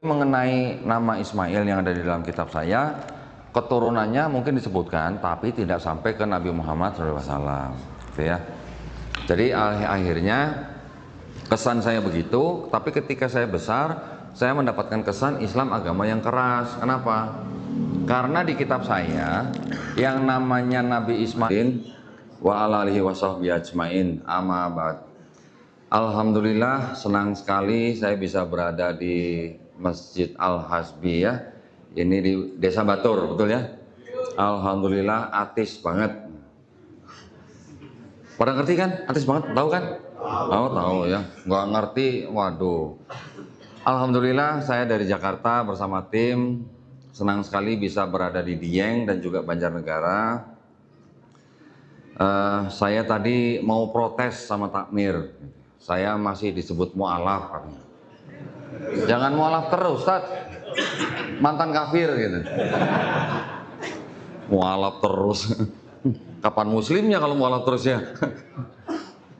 Mengenai nama Ismail yang ada di dalam kitab saya, keturunannya mungkin disebutkan, tapi tidak sampai ke Nabi Muhammad SAW, gitu ya. Jadi akhirnya kesan saya begitu, tapi ketika saya besar, saya mendapatkan kesan Islam agama yang keras. Kenapa? Karena di kitab saya yang namanya Nabi Ismail wa alihi wasahbihi ajmain, amma ba'd. Alhamdulillah, senang sekali saya bisa berada di Masjid Al-Hasbiyah ini di Desa Batur, betul ya? Alhamdulillah, atis banget. Pada ngerti kan? Atis banget, tahu kan? Tahu ya. Nggak ngerti, waduh. Alhamdulillah, saya dari Jakarta bersama tim. Senang sekali bisa berada di Dieng dan juga Banjarnegara. Saya tadi mau protes sama takmir. Saya masih disebut mu'alaf. Jangan mu'alaf terus, Ustaz. Mantan kafir gitu. Mu'alaf terus. Kapan muslimnya kalau mu'alaf terus ya?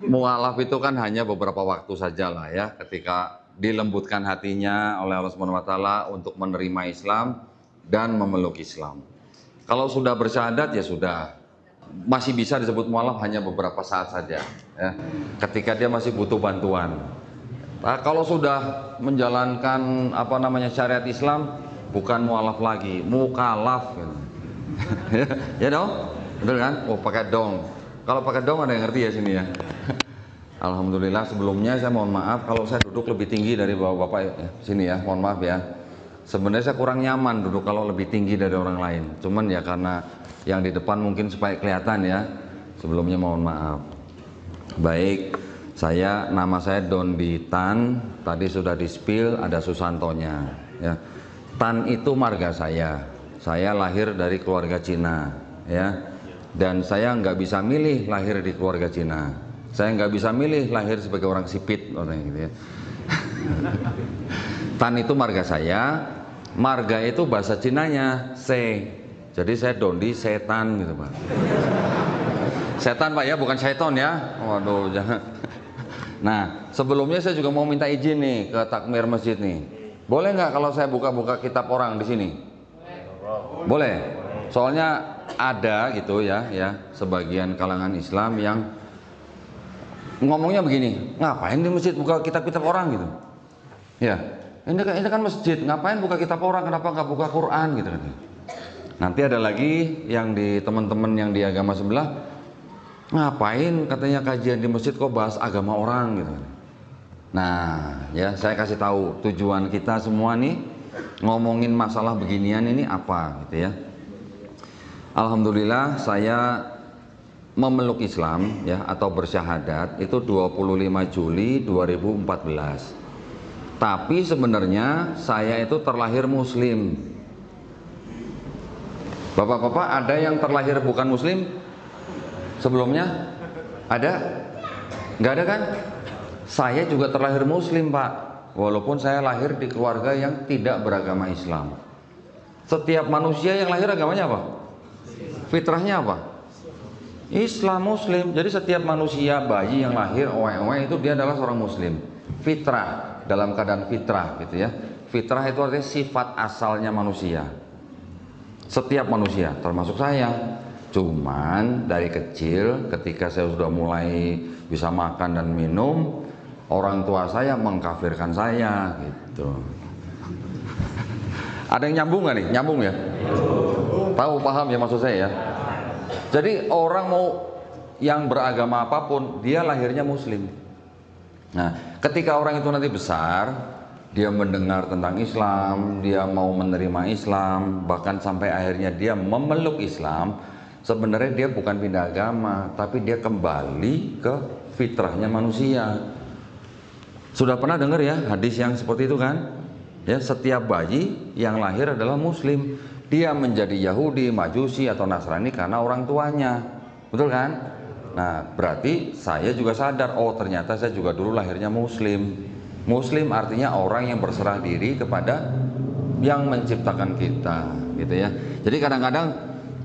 Mu'alaf itu kan hanya beberapa waktu saja lah ya, ketika dilembutkan hatinya oleh Allah SWT untuk menerima Islam dan memeluk Islam. Kalau sudah bersyahadat ya sudah, masih bisa disebut mu'alaf hanya beberapa saat saja ya, ketika dia masih butuh bantuan. Nah, kalau sudah menjalankan syariat Islam, bukan mu'alaf lagi, mukalaf gitu. Ya dong, betul kan? Oh, pakai dong. Kalau pakai dong ada yang ngerti ya sini ya. Alhamdulillah, sebelumnya saya mohon maaf kalau saya duduk lebih tinggi dari bapak-bapak ya. Sini ya, mohon maaf ya. Sebenarnya saya kurang nyaman duduk kalau lebih tinggi dari orang lain. Cuman ya karena yang di depan mungkin supaya kelihatan ya. Sebelumnya mohon maaf. Baik, nama saya Dondi Tan. Tadi sudah di-spill, ada Susantonya ya. Tan itu marga saya. Saya lahir dari keluarga Cina ya. Dan saya nggak bisa milih lahir di keluarga Cina. Saya nggak bisa milih lahir sebagai orang sipit, orang gitu ya. Tan itu marga saya. Marga itu bahasa Cinanya se. Jadi saya Dondi setan gitu Pak. Setan Pak ya, bukan seton ya. Waduh, jangan. Nah, sebelumnya saya juga mau minta izin nih ke takmir masjid nih. Boleh nggak kalau saya buka-buka kitab orang di sini? Boleh. Soalnya ada gitu ya, sebagian kalangan Islam yang ngomongnya begini, ngapain di masjid buka kitab-kitab orang gitu? Ya, ini kan masjid, ngapain buka kitab orang? Kenapa nggak buka Quran gitu? Nanti ada lagi yang di teman-teman yang di agama sebelah, ngapain katanya kajian di masjid kok bahas agama orang gitu. Nah, ya saya kasih tahu tujuan kita semua nih ngomongin masalah beginian ini apa gitu ya. Alhamdulillah saya memeluk Islam ya atau bersyahadat itu 25 Juli 2014. Tapi sebenarnya saya itu terlahir muslim. Bapak-bapak ada yang terlahir bukan muslim? Sebelumnya? Ada? Nggak ada kan? Saya juga terlahir muslim Pak. Walaupun saya lahir di keluarga yang tidak beragama Islam. Setiap manusia yang lahir agamanya apa? Fitrahnya apa? Islam, muslim. Jadi setiap manusia, bayi yang lahir owe-owe itu dia adalah seorang muslim. Fitrah, dalam keadaan fitrah gitu ya. Fitrah itu artinya sifat asalnya manusia. Setiap manusia, termasuk saya. Cuman dari kecil ketika saya sudah mulai bisa makan dan minum, orang tua saya mengkafirkan saya gitu. Ada yang nyambung nggak nih? Nyambung ya? Tahu, paham ya maksud saya ya? Jadi orang mau yang beragama apapun, dia lahirnya muslim. Nah, ketika orang itu nanti besar, dia mendengar tentang Islam, dia mau menerima Islam, bahkan sampai akhirnya dia memeluk Islam, sebenarnya dia bukan pindah agama, tapi dia kembali ke fitrahnya manusia. Sudah pernah dengar ya hadis yang seperti itu kan? Ya, setiap bayi yang lahir adalah muslim. Dia menjadi Yahudi, Majusi atau Nasrani karena orang tuanya. Betul kan? Nah, berarti saya juga sadar, oh ternyata saya juga dulu lahirnya muslim. Muslim artinya orang yang berserah diri kepada yang menciptakan kita, gitu ya. Jadi kadang-kadang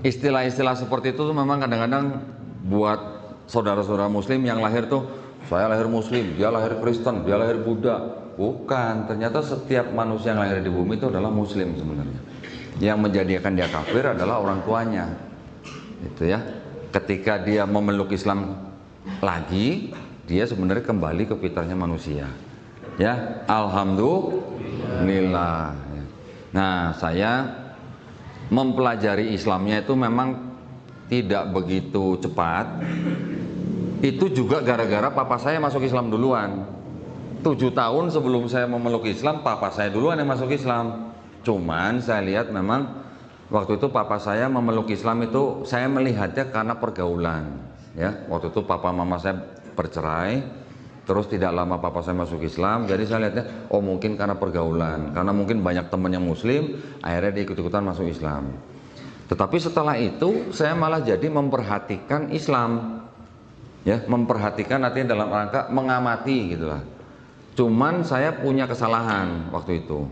istilah-istilah seperti itu tuh memang kadang-kadang buat saudara-saudara muslim yang lahir tuh Saya lahir Muslim, dia lahir Kristen, dia lahir Buddha. Bukan, ternyata setiap manusia yang lahir di bumi itu adalah Muslim sebenarnya. Yang menjadikan dia kafir adalah orang tuanya. Itu ya. Ketika dia memeluk Islam lagi, dia sebenarnya kembali ke fitrahnya manusia. Ya, alhamdulillah. Nah, saya mempelajari Islamnya itu memang tidak begitu cepat. Itu juga gara-gara papa saya masuk Islam duluan. 7 tahun sebelum saya memeluk Islam, papa saya duluan yang masuk Islam. Cuman saya lihat memang waktu itu papa saya memeluk Islam itu saya melihatnya karena pergaulan. Ya, waktu itu papa mama saya bercerai, terus tidak lama papa saya masuk Islam. Jadi saya lihatnya, oh mungkin karena pergaulan, karena mungkin banyak teman yang Muslim, akhirnya dia ikut-ikutan masuk Islam. Tetapi setelah itu saya malah jadi memperhatikan Islam. Ya, memperhatikan artinya dalam rangka mengamati gitulah. Cuman saya punya kesalahan waktu itu.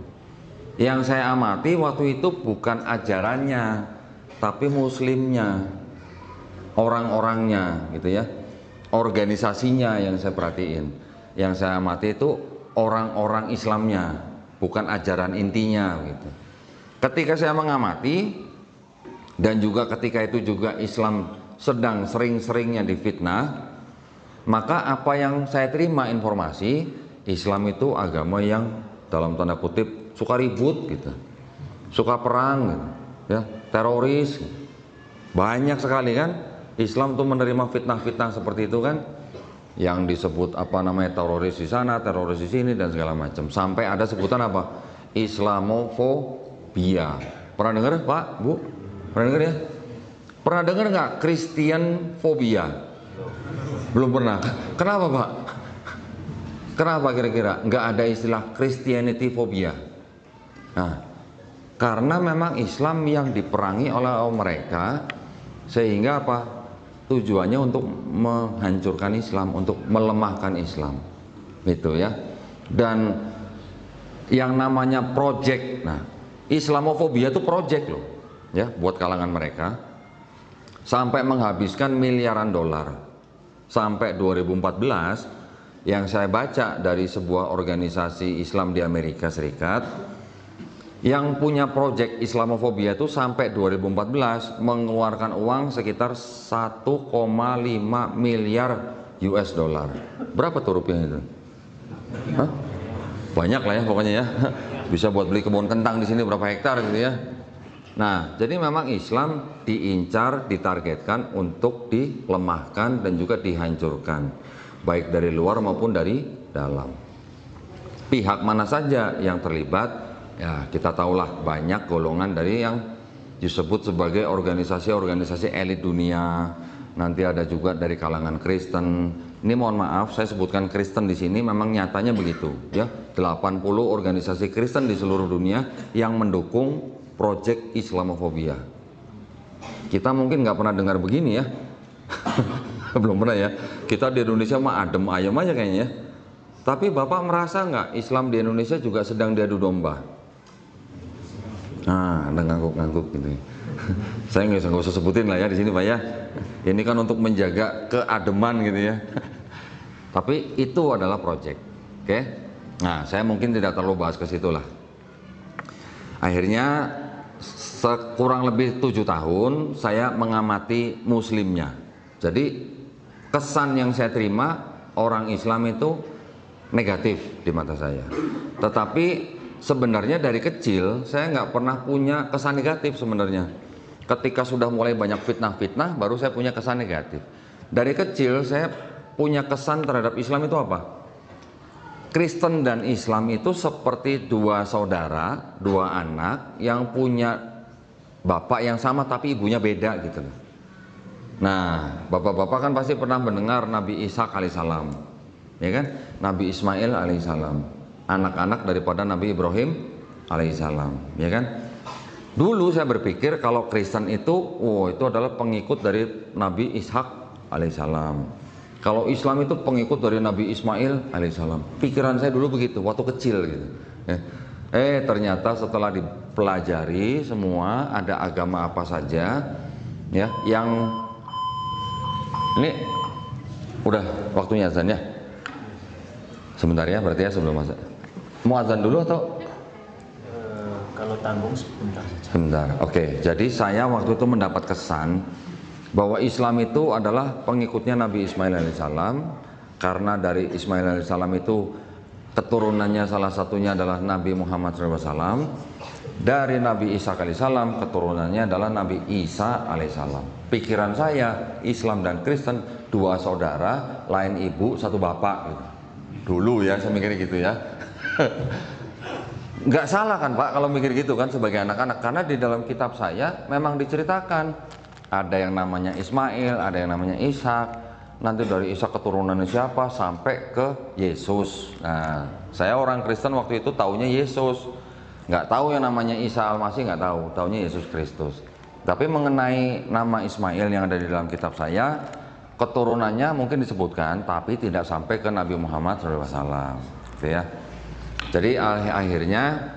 Yang saya amati waktu itu bukan ajarannya, tapi muslimnya, orang-orangnya gitu ya, organisasinya yang saya perhatiin. Yang saya amati itu orang-orang Islamnya, bukan ajaran intinya gitu. Ketika saya mengamati dan juga ketika itu juga Islam sedang sering-seringnya difitnah, maka apa yang saya terima informasi, Islam itu agama yang dalam tanda kutip suka ribut gitu, suka perang gitu, ya, teroris gitu. Banyak sekali kan Islam tuh menerima fitnah-fitnah seperti itu kan, yang disebut apa namanya teroris di sana, teroris di sini dan segala macam. Sampai ada sebutan apa? Islamofobia. Pernah dengar Pak, Bu? Pernah dengar ya? Pernah dengar nggak Christian fobia? Belum pernah. Kenapa Pak? Kenapa kira-kira nggak ada istilah Christianity phobia? Nah, karena memang Islam yang diperangi oleh mereka, sehingga apa? Tujuannya untuk menghancurkan Islam, untuk melemahkan Islam, gitu ya. Dan yang namanya project, nah Islamofobia itu project loh, ya, buat kalangan mereka. Sampai menghabiskan miliaran dolar. Sampai 2014 yang saya baca dari sebuah organisasi Islam di Amerika Serikat, yang punya proyek Islamofobia itu sampai 2014 mengeluarkan uang sekitar 1,5 miliar US dollar. Berapa tuh rupiah itu? Hah? Banyak lah ya pokoknya ya. Bisa buat beli kebun kentang di sini berapa hektar gitu ya. Nah, jadi memang Islam diincar, ditargetkan untuk dilemahkan dan juga dihancurkan, baik dari luar maupun dari dalam. Pihak mana saja yang terlibat, ya kita tahulah banyak golongan dari yang disebut sebagai organisasi-organisasi elit dunia. Nanti ada juga dari kalangan Kristen. Ini mohon maaf, saya sebutkan Kristen di sini memang nyatanya begitu, ya. 80 organisasi Kristen di seluruh dunia yang mendukung Project Islamofobia. Kita mungkin nggak pernah dengar begini ya. Belum pernah ya. Kita di Indonesia mah adem ayem aja kayaknya ya. Tapi Bapak merasa nggak Islam di Indonesia juga sedang diadu domba? Nah, ada ngangguk-ngangguk gitu. Saya nggak usah sebutin lah ya di sini Pak ya. Ini kan untuk menjaga keademan gitu ya. Tapi itu adalah project. Oke. Nah, saya mungkin tidak terlalu bahas ke situ lah. Akhirnya kurang lebih 7 tahun saya mengamati muslimnya. Jadi kesan yang saya terima orang Islam itu negatif di mata saya. Tetapi sebenarnya dari kecil saya nggak pernah punya kesan negatif sebenarnya. Ketika sudah mulai banyak fitnah-fitnah baru saya punya kesan negatif. Dari kecil saya punya kesan terhadap Islam itu apa? Kristen dan Islam itu seperti dua saudara, dua anak yang punya bapak yang sama tapi ibunya beda gitu. Nah, bapak-bapak kan pasti pernah mendengar Nabi Ishak alaihissalam, ya kan? Nabi Ismail alaihissalam, anak-anak daripada Nabi Ibrahim alaihissalam, ya kan? Dulu saya berpikir kalau Kristen itu, oh itu adalah pengikut dari Nabi Ishak alaihissalam. Kalau Islam itu pengikut dari Nabi Ismail alaihissalam. Pikiran saya dulu begitu, waktu kecil gitu. Ternyata setelah dipelajari semua ada agama apa saja, ya, yang ini udah waktunya azan ya. Sebentar ya, berarti ya sebelum masuk. Mau azan dulu atau? Kalau tanggung sebentar saja. Sebentar. Oke, jadi saya waktu itu mendapat kesan bahwa Islam itu adalah pengikutnya Nabi Ismail alaihissalam, karena dari Ismail alaihissalam itu keturunannya salah satunya adalah Nabi Muhammad SAW. Dari Nabi Isa alaihissalam keturunannya adalah Nabi Isa alaihissalam. Pikiran saya, Islam dan Kristen dua saudara, lain ibu, satu bapak gitu. Dulu ya saya mikir gitu ya. Nggak salah kan Pak kalau mikir gitu kan sebagai anak-anak, karena di dalam kitab saya memang diceritakan ada yang namanya Ismail, ada yang namanya Ishak, nanti dari Ishak keturunannya siapa sampai ke Yesus. Nah, saya orang Kristen waktu itu taunya Yesus, nggak tahu yang namanya Isa Al-Masih, nggak tahu, taunya Yesus Kristus. Tapi mengenai nama Ismail yang ada di dalam kitab saya, keturunannya mungkin disebutkan, tapi tidak sampai ke Nabi Muhammad SAW, gitu ya. Jadi akhirnya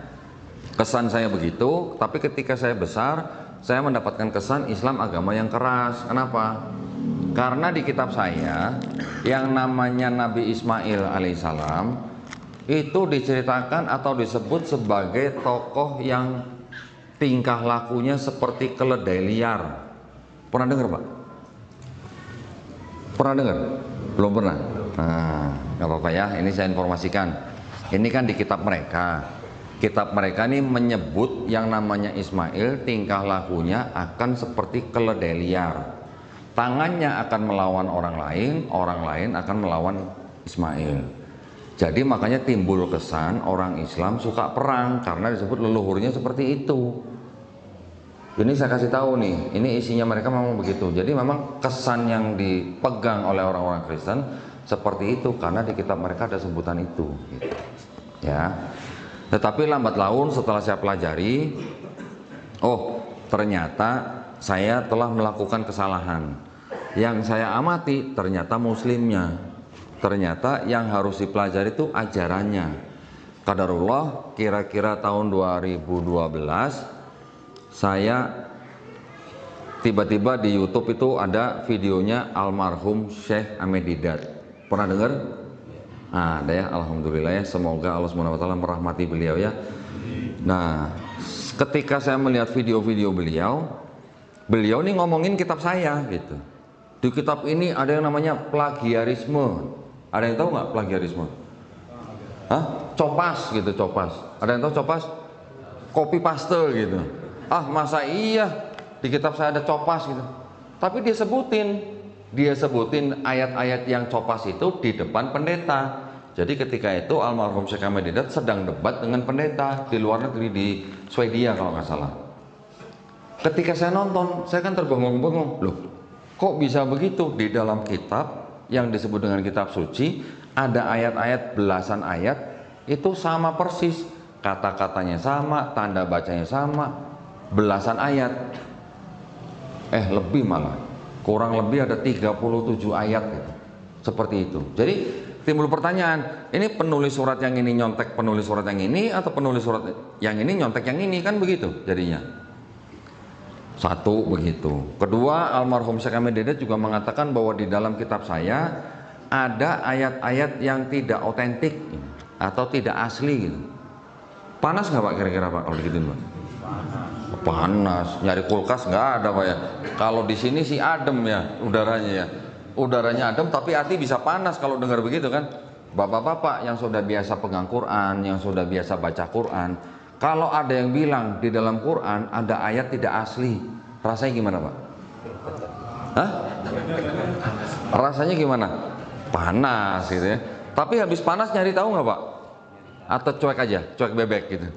kesan saya begitu, tapi ketika saya besar, saya mendapatkan kesan Islam agama yang keras. Kenapa? Karena di kitab saya yang namanya Nabi Ismail alaihissalam itu diceritakan atau disebut sebagai tokoh yang tingkah lakunya seperti keledai liar. Pernah dengar Pak? Pernah dengar? Belum pernah? Nah, nggak apa-apa ya, ini saya informasikan. Ini kan di kitab mereka. Kitab mereka ini menyebut yang namanya Ismail tingkah lakunya akan seperti keledai liar. Tangannya akan melawan orang lain akan melawan Ismail. Jadi makanya timbul kesan orang Islam suka perang karena disebut leluhurnya seperti itu. Ini saya kasih tahu nih, ini isinya mereka memang begitu. Jadi memang kesan yang dipegang oleh orang-orang Kristen seperti itu karena di kitab mereka ada sebutan itu gitu. Ya, tetapi lambat laun setelah saya pelajari, oh ternyata saya telah melakukan kesalahan. Yang saya amati ternyata muslimnya, ternyata yang harus dipelajari itu ajarannya. Qadarullah, kira-kira tahun 2012 saya tiba-tiba di YouTube itu ada videonya almarhum Syekh Ahmed Didat. Pernah dengar? Nah, ada ya, alhamdulillah ya, semoga Allah SWT merahmati beliau ya. Nah, ketika saya melihat video-video beliau nih ngomongin kitab saya gitu. Di kitab ini ada yang namanya plagiarisme. Ada yang tahu nggak plagiarisme? Hah? Copas gitu, copas. Ada yang tahu copas? Copy paste gitu. Ah, masa iya di kitab saya ada copas gitu. Tapi dia sebutin ayat-ayat yang copas itu di depan pendeta. Jadi ketika itu almarhum Syekh Ahmed Didat sedang debat dengan pendeta di luar negeri, di Swedia kalau nggak salah. Ketika saya nonton, saya kan terbengong-bengong, loh kok bisa begitu? Di dalam kitab yang disebut dengan kitab suci ada ayat-ayat, belasan ayat itu sama persis, kata-katanya sama, tanda bacanya sama, belasan ayat, lebih malah, kurang lebih ada 37 ayat gitu. Seperti itu. Jadi timbul pertanyaan, ini penulis surat yang ini nyontek penulis surat yang ini, atau penulis surat yang ini nyontek yang ini, kan begitu jadinya. Satu begitu. Kedua, almarhum Syekh Ahmed Didat juga mengatakan bahwa di dalam kitab saya ada ayat-ayat yang tidak otentik atau tidak asli gitu. Panas nggak Pak kira-kira Pak kalau begitu Pak? Panas, nyari kulkas nggak ada Pak ya. Kalau di sini sih adem ya udaranya ya. Udaranya adem tapi hati bisa panas kalau dengar begitu kan. Bapak-bapak yang sudah biasa pegang Quran, yang sudah biasa baca Quran, kalau ada yang bilang di dalam Quran ada ayat tidak asli, rasanya gimana Pak? Hah? Rasanya gimana? Panas gitu ya. Tapi habis panas nyari tahu nggak Pak? Atau cuek aja, cuek bebek gitu?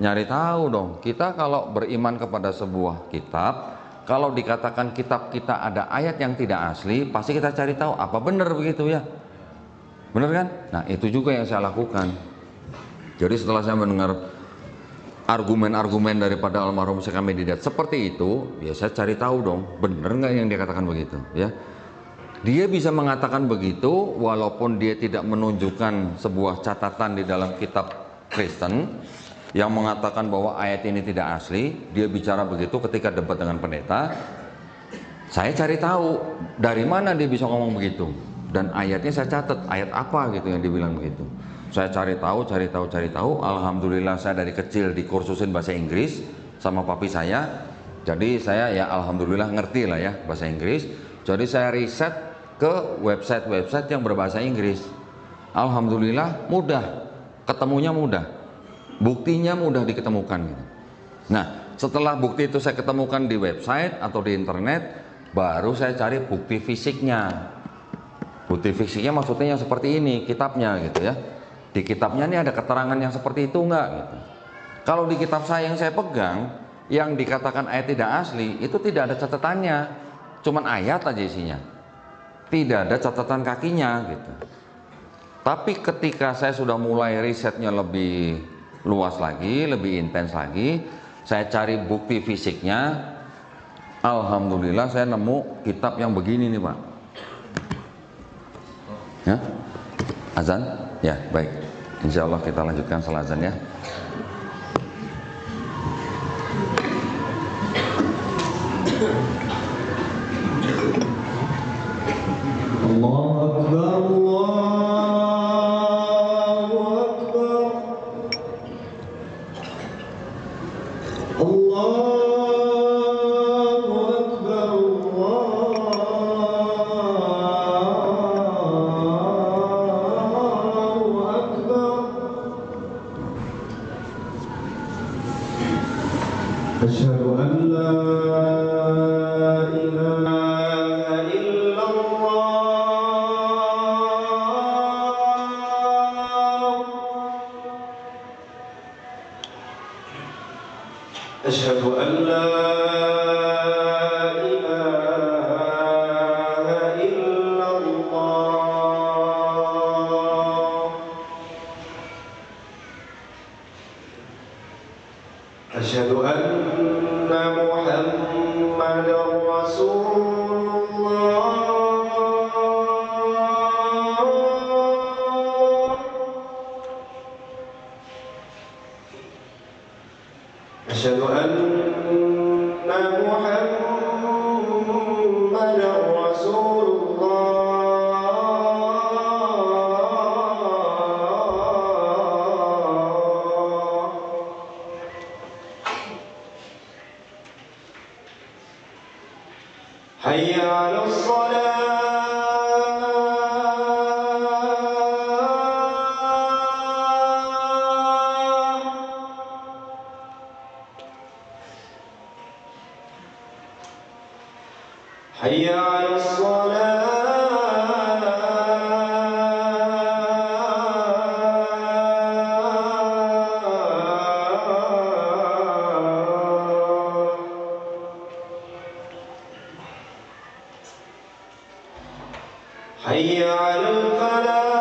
Nyari tahu dong. Kita kalau beriman kepada sebuah kitab, kalau dikatakan kitab kita ada ayat yang tidak asli, pasti kita cari tahu apa benar begitu ya. Benar kan? Nah itu juga yang saya lakukan. Jadi setelah saya mendengar argumen-argumen daripada almarhum Syekh Ahmed Didat seperti itu, ya saya cari tahu dong, benar nggak yang dia katakan begitu ya. Dia bisa mengatakan begitu walaupun dia tidak menunjukkan sebuah catatan di dalam kitab Kristen yang mengatakan bahwa ayat ini tidak asli. Dia bicara begitu ketika debat dengan pendeta. Saya cari tahu dari mana dia bisa ngomong begitu. dan ayatnya saya catat, ayat apa gitu yang dibilang begitu. Saya cari tahu, alhamdulillah saya dari kecil dikursusin bahasa Inggris sama papi saya. Jadi saya ya alhamdulillah ngerti lah ya bahasa Inggris. Jadi saya riset ke website-website yang berbahasa Inggris. Alhamdulillah mudah, ketemunya mudah, buktinya mudah diketemukan gitu. Nah, setelah bukti itu saya ketemukan di website atau di internet, baru saya cari bukti fisiknya. Bukti fisiknya maksudnya yang seperti ini, kitabnya gitu ya. Di kitabnya ini ada keterangan yang seperti itu enggak gitu. Kalau di kitab saya yang saya pegang, yang dikatakan ayat tidak asli, itu tidak ada catatannya. Cuman ayat aja isinya. Tidak ada catatan kakinya gitu. Tapi ketika saya sudah mulai risetnya lebih luas lagi, lebih intens lagi, saya cari bukti fisiknya. Alhamdulillah saya nemu kitab yang begini nih Pak. Ya, azan? Ya, baik. Insya Allah kita lanjutkan salat azan ya. Allahu Akbar, Allahu Akbar, Allahu Akbar. Asyhadu an la ilaha illallah. Asyhadu an la ilaha illallah. Asyhadu anna Muhammadar Rasulullah. Asyhadu anna Muhammadar Rasulullah. Hayya 'alas salah. Hayya 'alas salah. Hayya 'alal falah.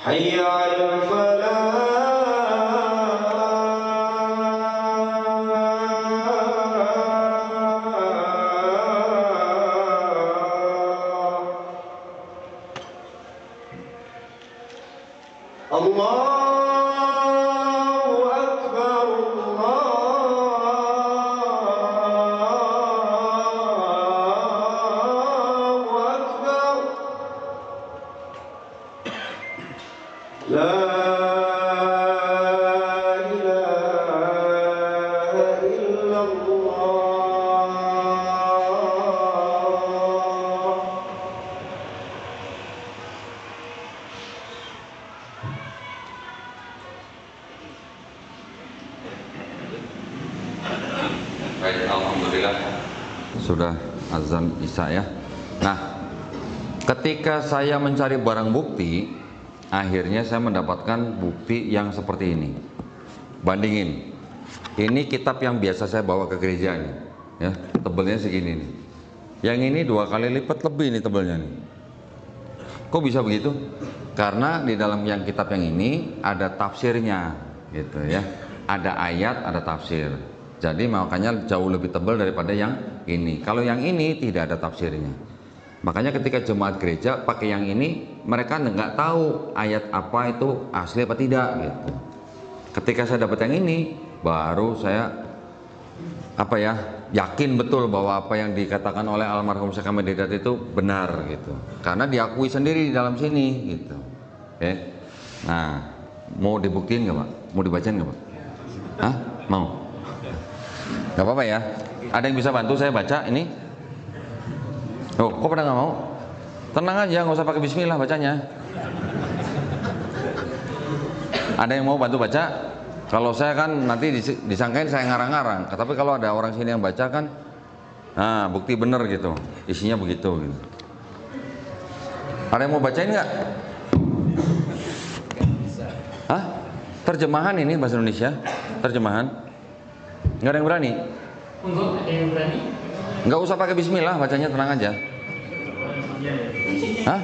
Hayya 'alal falah. Allahu Akbar, Allahu Akbar. La ilaha illallah. Baik, alhamdulillah sudah azan isya ya. Nah, ketika saya mencari barang bukti, akhirnya saya mendapatkan bukti yang seperti ini. Bandingin, ini kitab yang biasa saya bawa ke gereja nih, ya, tebelnya segini nih. Yang ini 2 kali lipat lebih nih tebelnya nih. Kok bisa begitu? Karena di dalam yang kitab yang ini ada tafsirnya, gitu ya. Ada ayat, ada tafsir. Jadi makanya jauh lebih tebal daripada yang ini. Kalau yang ini tidak ada tafsirnya. Makanya ketika jemaat gereja pakai yang ini, mereka nggak tahu ayat apa itu asli apa tidak gitu. Ketika saya dapat yang ini, baru saya yakin betul bahwa apa yang dikatakan oleh almarhum Syekh Ahmad Didat itu benar gitu. Karena diakui sendiri di dalam sini gitu. Oke. Nah, mau dibuktiin nggak Pak? Mau dibacain nggak Pak? Hah? Mau? Nggak apa-apa ya. Ada yang bisa bantu saya baca ini? Oh, kok pada nggak mau? Tenang aja, nggak usah pakai bismillah bacanya. Ada yang mau bantu baca? Kalau saya kan nanti disangkain saya ngarang-ngarang. Tapi kalau ada orang sini yang baca kan, nah bukti bener gitu, isinya begitu. Gitu. Ada yang mau bacain nggak? Hah? Terjemahan ini bahasa Indonesia? Terjemahan? Nggak ada yang berani? Enggak ada yang berani? Nggak usah pakai bismillah, bacanya tenang aja. Hah?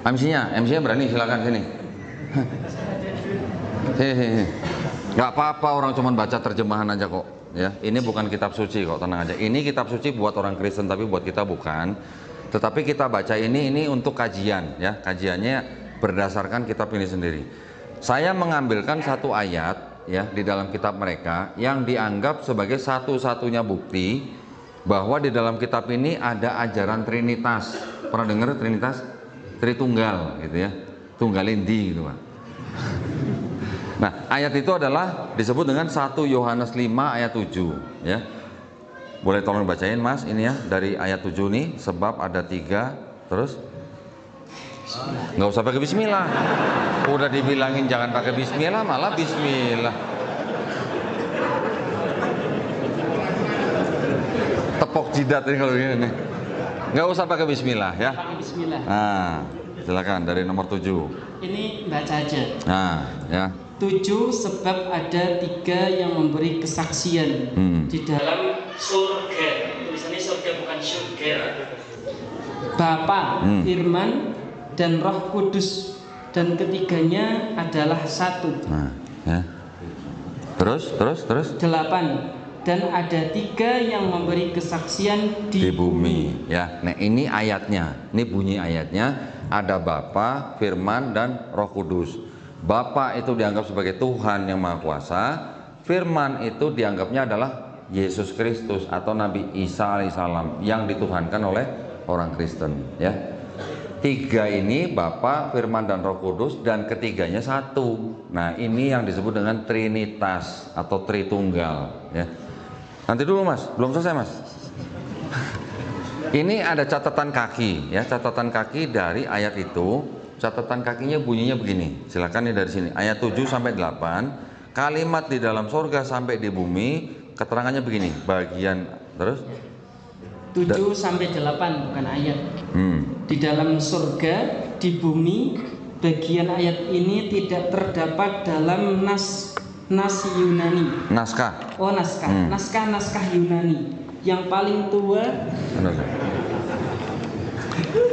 MC-nya berani, silakan sini. Hehehe. Nggak apa-apa, orang cuma baca terjemahan aja kok. Ya, ini bukan kitab suci kok, tenang aja. Ini kitab suci buat orang Kristen, tapi buat kita bukan. Tetapi kita baca ini untuk kajian, ya. Kajiannya berdasarkan kitab ini sendiri. Saya mengambilkan satu ayat, ya, di dalam kitab mereka yang dianggap sebagai satu-satunya bukti bahwa di dalam kitab ini ada ajaran Trinitas. Pernah dengar Trinitas? Tritunggal gitu ya. Tunggalindi gitu Pak. Nah, ayat itu adalah disebut dengan 1 Yohanes 5 ayat 7 ya. Boleh tolong bacain Mas ini ya dari ayat 7 nih, sebab ada 3 terus nggak usah pakai bismillah. Udah dibilangin jangan pakai bismillah malah bismillah. Tepok jidat ini kalau gini nih. Nggak usah pakai bismillah ya. Pakai bismillah. Nah, silakan dari nomor 7. Ini baca aja. Nah, ya. 7 sebab ada 3 yang memberi kesaksian di dalam surga. Tulisannya surga bukan surga. Bapa, Firman, dan Roh Kudus, dan ketiganya adalah satu. Nah, ya. Terus. 8. Dan ada 3 yang memberi kesaksian di bumi. Ya, nah ini ayatnya, ini bunyi ayatnya. Ada Bapa, Firman, dan Roh Kudus. Bapa itu dianggap sebagai Tuhan yang Maha Kuasa. Firman itu dianggapnya adalah Yesus Kristus atau Nabi Isa alaihissalam yang dituhankan oleh orang Kristen. Ya, 3 ini Bapa, Firman, dan Roh Kudus, dan ketiganya satu. Nah ini yang disebut dengan Trinitas atau Tritunggal. Ya. Nanti dulu Mas, belum selesai Mas. Ini ada catatan kaki ya, catatan kaki dari ayat itu. Catatan kakinya bunyinya begini. Silakan nih dari sini. Ayat 7 sampai 8. Kalimat di dalam surga sampai di bumi, keterangannya begini. Bagian terus 7 sampai 8 bukan ayat. Di dalam surga, di bumi, bagian ayat ini tidak terdapat dalam nas Yunani. Naskah. Oh, naskah. Naskah Yunani yang paling tua. Benar.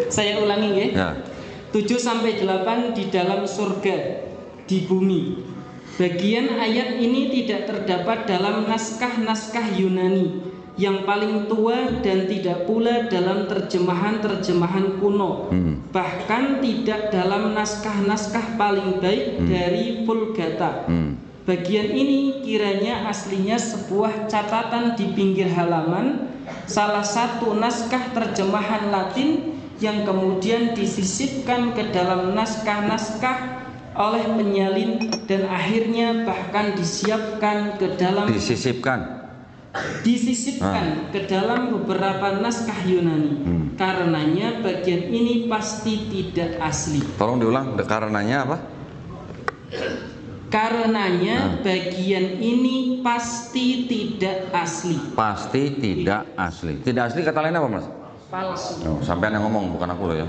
Saya ulangi ya. Ya. 7 sampai 8 di dalam surga, di bumi. Bagian ayat ini tidak terdapat dalam naskah Yunani yang paling tua dan tidak pula dalam terjemahan kuno. Bahkan tidak dalam naskah paling baik dari Vulgata. Bagian ini kiranya aslinya sebuah catatan di pinggir halaman, salah satu naskah terjemahan Latin yang kemudian disisipkan ke dalam naskah oleh penyalin dan akhirnya bahkan disiapkan ke dalam ke dalam beberapa naskah Yunani. Karenanya bagian ini pasti tidak asli. Tolong diulang, karenanya apa? Karenanya bagian ini pasti tidak asli. Pasti tidak asli. Tidak asli kata lain apa Mas? Palsu. Oh, sampean yang ngomong bukan aku loh ya.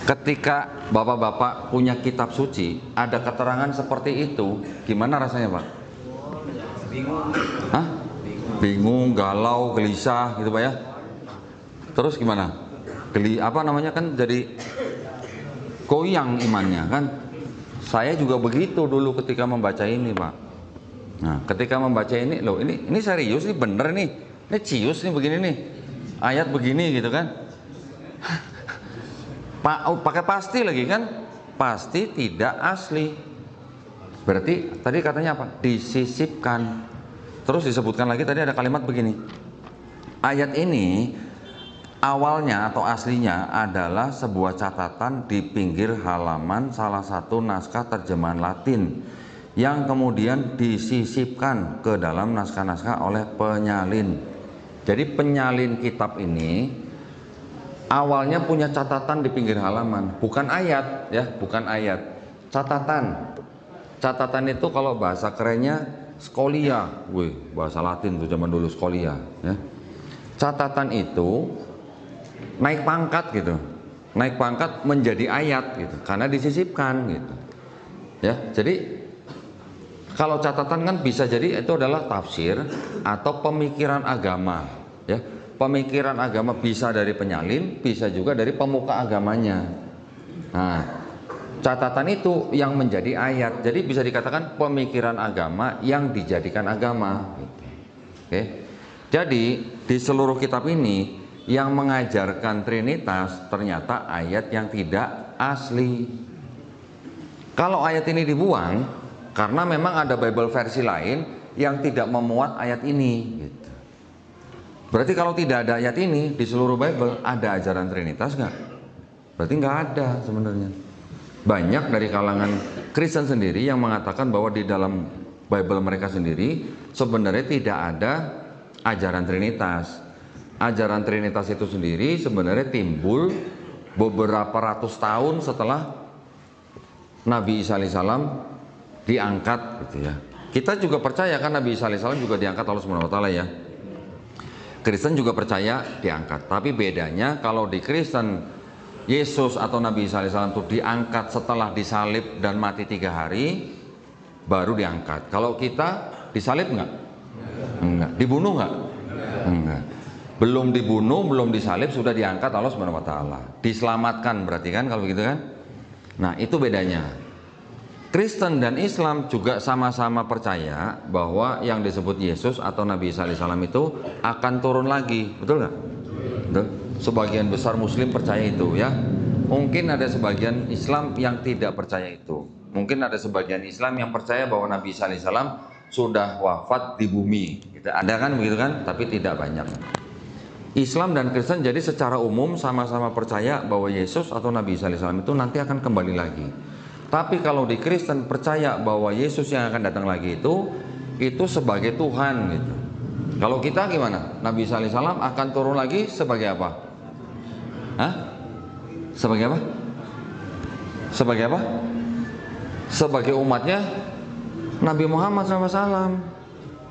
Ketika bapak-bapak punya kitab suci, ada keterangan seperti itu, gimana rasanya Pak? Bingung. Hah? Bingung, galau, gelisah gitu Pak ya. Terus gimana? Jadi goyang imannya kan. Saya juga begitu dulu ketika membaca ini Pak. Nah ketika membaca ini, loh ini serius, ini bener nih. Ini cius nih begini nih, ayat begini gitu kan. Pakai pasti lagi kan, pasti tidak asli. Berarti tadi katanya apa? Disisipkan. Terus disebutkan lagi tadi ada kalimat begini. Ayat ini awalnya atau aslinya adalah sebuah catatan di pinggir halaman salah satu naskah terjemahan Latin yang kemudian disisipkan ke dalam naskah-naskah oleh penyalin. Jadi penyalin kitab ini awalnya punya catatan di pinggir halaman, bukan ayat ya, bukan ayat. Catatan. Catatan itu kalau bahasa kerennya scholia. Wih, bahasa Latin tuh zaman dulu scholia ya. Catatan itu naik pangkat gitu. Naik pangkat menjadi ayat gitu karena disisipkan gitu. Ya, jadi kalau catatan kan bisa jadi itu adalah tafsir atau pemikiran agama, ya. Pemikiran agama bisa dari penyalin, bisa juga dari pemuka agamanya. Nah, catatan itu yang menjadi ayat. Jadi bisa dikatakan pemikiran agama yang dijadikan agama. Oke. Jadi di seluruh kitab ini yang mengajarkan Trinitas ternyata ayat yang tidak asli. Kalau ayat ini dibuang karena memang ada Bible versi lain yang tidak memuat ayat ini gitu. Berarti kalau tidak ada ayat ini di seluruh Bible, ada ajaran Trinitas nggak? Berarti nggak ada sebenarnya. Banyak dari kalangan Kristen sendiri yang mengatakan bahwa di dalam Bible mereka sendiri sebenarnya tidak ada ajaran Trinitas. Ajaran Trinitas itu sendiri sebenarnya timbul beberapa ratus tahun setelah Nabi Isa alaihissalam diangkat gitu ya. Kita juga percaya kan Nabi Isa alaihissalam juga diangkat Allah Subhanahu wa taala ya. Kristen juga percaya diangkat. Tapi bedanya kalau di Kristen Yesus atau Nabi Isa alaihissalam itu diangkat setelah disalib dan mati 3 hari baru diangkat. Kalau kita disalib enggak? Enggak. Dibunuh enggak? Enggak. Belum dibunuh, belum disalib sudah diangkat Allah Subhanahu wa taala. Diselamatkan berarti kan kalau begitu kan? Nah, itu bedanya. Kristen dan Islam juga sama-sama percaya bahwa yang disebut Yesus atau Nabi Isa alaihissalam itu akan turun lagi, betul nggak? Betul. Sebagian besar Muslim percaya itu ya. Mungkin ada sebagian Islam yang tidak percaya itu. Mungkin ada sebagian Islam yang percaya bahwa Nabi Isa alaihissalam sudah wafat di bumi. Ada kan begitu kan? Tapi tidak banyak. Islam dan Kristen jadi secara umum sama-sama percaya bahwa Yesus atau Nabi Isa alaihissalam itu nanti akan kembali lagi. Tapi kalau di Kristen percaya bahwa Yesus yang akan datang lagi itu sebagai Tuhan gitu. Kalau kita gimana? Nabi Isa alaihissalam akan turun lagi sebagai apa? Hah? Sebagai apa? Sebagai apa? Sebagai umatnya Nabi Muhammad SAW.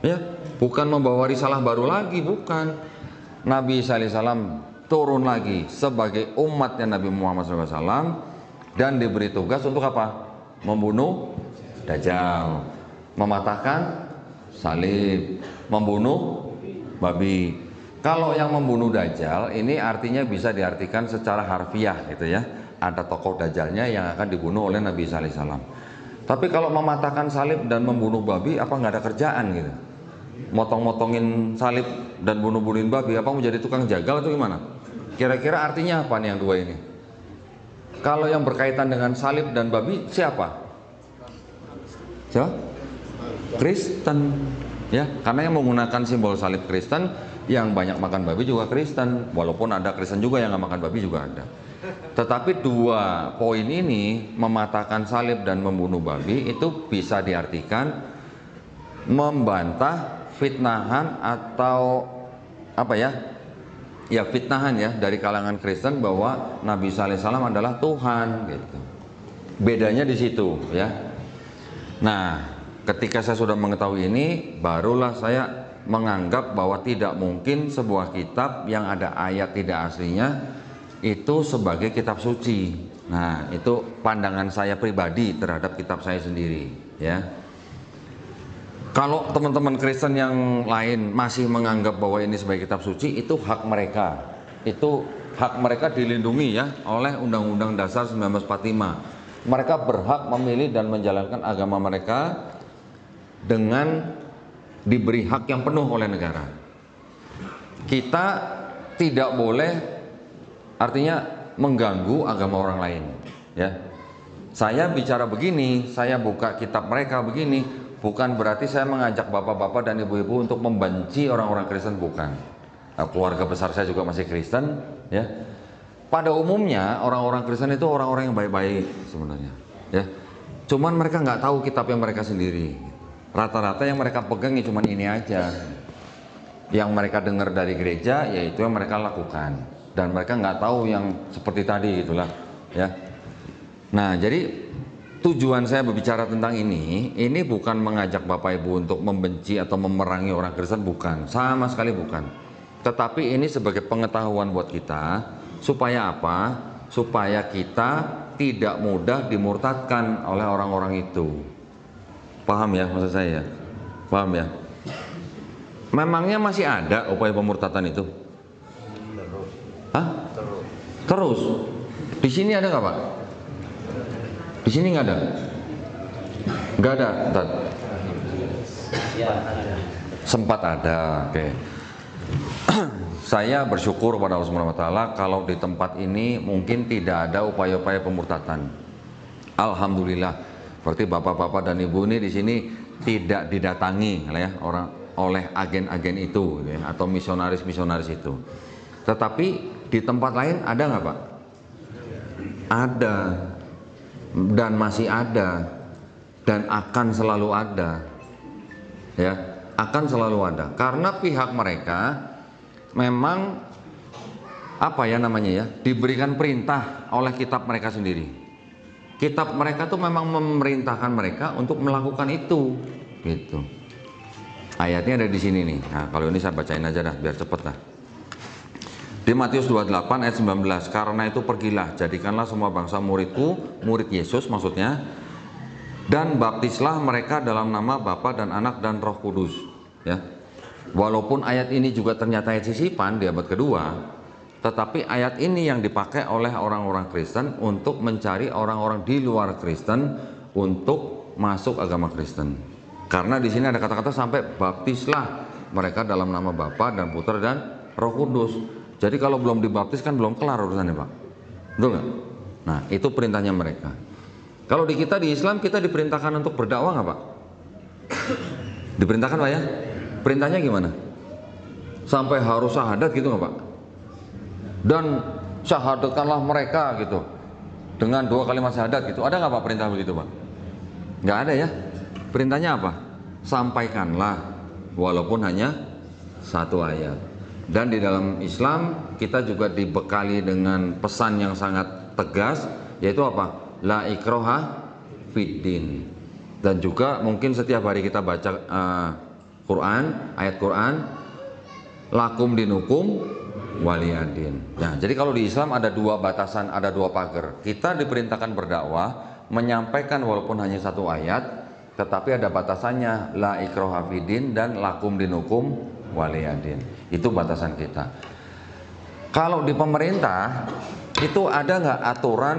Ya, bukan membawa risalah baru lagi, bukan. Nabi Isa alaihissalam turun lagi sebagai umatnya Nabi Muhammad SAW. Dan diberi tugas untuk apa? Membunuh Dajjal, mematahkan salib, membunuh babi. Kalau yang membunuh Dajjal ini artinya bisa diartikan secara harfiah gitu ya. Ada tokoh Dajjalnya yang akan dibunuh oleh Nabi Isa alaihissalam. Tapi kalau mematahkan salib dan membunuh babi, apa nggak ada kerjaan gitu? Motong-motongin salib dan bunuh-bunuhin babi, apa mau jadi tukang jagal atau gimana? Kira-kira artinya apa nih yang dua ini? Kalau yang berkaitan dengan salib dan babi siapa? Siapa? Kristen, ya, karena yang menggunakan simbol salib Kristen, yang banyak makan babi juga Kristen, walaupun ada Kristen juga yang nggak makan babi juga ada. Tetapi dua poin ini, mematahkan salib dan membunuh babi, itu bisa diartikan membantah fitnahan atau apa ya? Ya fitnahan ya dari kalangan Kristen bahwa Nabi Isa alaihissalam adalah Tuhan gitu. Bedanya di situ ya. Nah, ketika saya sudah mengetahui ini, barulah saya menganggap bahwa tidak mungkin sebuah kitab yang ada ayat tidak aslinya itu sebagai kitab suci. Nah, itu pandangan saya pribadi terhadap kitab saya sendiri ya. Kalau teman-teman Kristen yang lain masih menganggap bahwa ini sebagai kitab suci, itu hak mereka. Itu hak mereka dilindungi ya oleh Undang-Undang Dasar 1945. Mereka berhak memilih dan menjalankan agama mereka dengan diberi hak yang penuh oleh negara. kita tidak boleh, artinya mengganggu agama orang lain, ya. Saya bicara begini, saya buka kitab mereka begini, bukan berarti saya mengajak bapak-bapak dan ibu-ibu untuk membenci orang-orang Kristen, bukan. Nah, keluarga besar saya juga masih Kristen, ya. Pada umumnya orang-orang Kristen itu orang-orang yang baik-baik sebenarnya, ya. Cuman mereka nggak tahu kitabnya mereka sendiri. Rata-rata yang mereka pegang ya cuman ini aja. Yang mereka dengar dari gereja, yaitu yang mereka lakukan. Dan mereka nggak tahu yang seperti tadi itulah, ya. Nah, jadi tujuan saya berbicara tentang ini bukan mengajak Bapak Ibu untuk membenci atau memerangi orang Kristen, bukan, sama sekali bukan. Tetapi ini sebagai pengetahuan buat kita, supaya apa? Supaya kita tidak mudah dimurtadkan oleh orang-orang itu. Paham ya maksud saya? Paham ya? Memangnya masih ada upaya pemurtatan itu? Hah? Terus? Di sini ada nggak Pak? Di sini nggak ada? Nggak ada, Ustaz? Ya, ada. Sempat ada, oke. Saya bersyukur pada Allah Subhanahu wa Ta'ala kalau di tempat ini mungkin tidak ada upaya-upaya pemurtatan. Alhamdulillah. Berarti bapak-bapak dan ibu ini di sini tidak didatangi oleh agen-agen itu, ya, atau misionaris-misionaris itu. Tetapi di tempat lain ada nggak Pak? Ada. Dan masih ada, dan akan selalu ada, ya, akan selalu ada, karena pihak mereka memang apa ya namanya ya, diberikan perintah oleh kitab mereka sendiri. Kitab mereka tuh memang memerintahkan mereka untuk melakukan itu, gitu. Ayatnya ada di sini nih. Nah, kalau ini saya bacain aja dah, biar cepet dah. Di Matius 28 ayat 19, karena itu pergilah, jadikanlah semua bangsa muridku, murid Yesus maksudnya, dan baptislah mereka dalam nama Bapa dan Anak dan Roh Kudus, ya. Walaupun ayat ini juga ternyata ayat sisipan di abad kedua, tetapi ayat ini yang dipakai oleh orang-orang Kristen untuk mencari orang-orang di luar Kristen untuk masuk agama Kristen. Karena di sini ada kata-kata sampai baptislah mereka dalam nama Bapa dan Putra dan Roh Kudus. Jadi kalau belum dibaptis kan belum kelar urusannya Pak, betul nggak? Nah itu perintahnya mereka. Kalau di kita di Islam kita diperintahkan untuk berdakwah nggak Pak? Diperintahkan Pak ya? Perintahnya gimana? Sampai harus syahadat gitu nggak Pak? Dan syahadatkanlah mereka gitu dengan 2 kalimat syahadat gitu. Ada nggak Pak perintah begitu Pak? Nggak ada ya. Perintahnya apa? Sampaikanlah walaupun hanya 1 ayat. Dan di dalam Islam kita juga dibekali dengan pesan yang sangat tegas, yaitu apa? La ikroha fiddin. Dan juga mungkin setiap hari kita baca Quran, ayat Quran, lakum dinukum waliyadin. Nah, jadi kalau di Islam ada 2 batasan, ada 2 pagar. Kita diperintahkan berdakwah, menyampaikan walaupun hanya 1 ayat, tetapi ada batasannya, la ikroha fiddin dan lakum dinukum waliyadin. Itu batasan kita. Kalau di pemerintah itu ada nggak aturan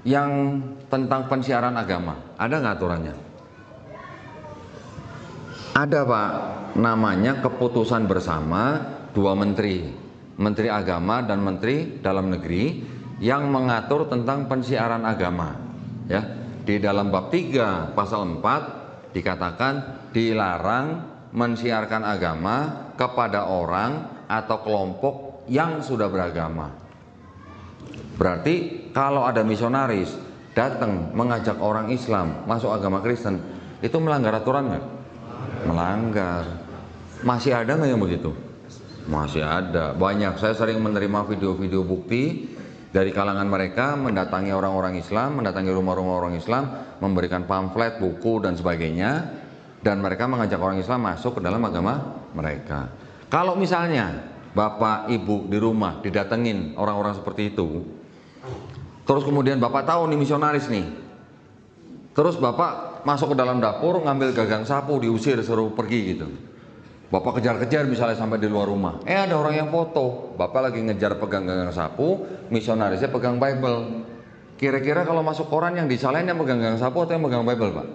yang tentang pensiaran agama? Ada nggak aturannya? Ada Pak, namanya keputusan bersama 2 menteri, Menteri Agama dan Menteri Dalam Negeri yang mengatur tentang pensiaran agama. Ya, di dalam bab 3 pasal 4 dikatakan dilarang mensiarkan agama kepada orang atau kelompok yang sudah beragama. Berarti kalau ada misionaris datang mengajak orang Islam masuk agama Kristen, itu melanggar aturan nggak? Melanggar. Masih ada nggak yang begitu? Masih ada. Banyak. Saya sering menerima video-video bukti dari kalangan mereka mendatangi orang-orang Islam, mendatangi rumah-rumah orang Islam, memberikan pamflet, buku dan sebagainya. Dan mereka mengajak orang Islam masuk ke dalam agama mereka. Kalau misalnya Bapak Ibu di rumah didatengin orang-orang seperti itu, terus kemudian Bapak tahu nih misionaris nih, terus Bapak masuk ke dalam dapur ngambil gagang sapu, diusir, suruh pergi gitu. Bapak kejar-kejar misalnya sampai di luar rumah, ada orang yang foto, Bapak lagi ngejar pegang gagang sapu, misionarisnya pegang Bible. Kira-kira kalau masuk koran yang disalahin yang pegang gagang sapu atau yang pegang Bible Pak?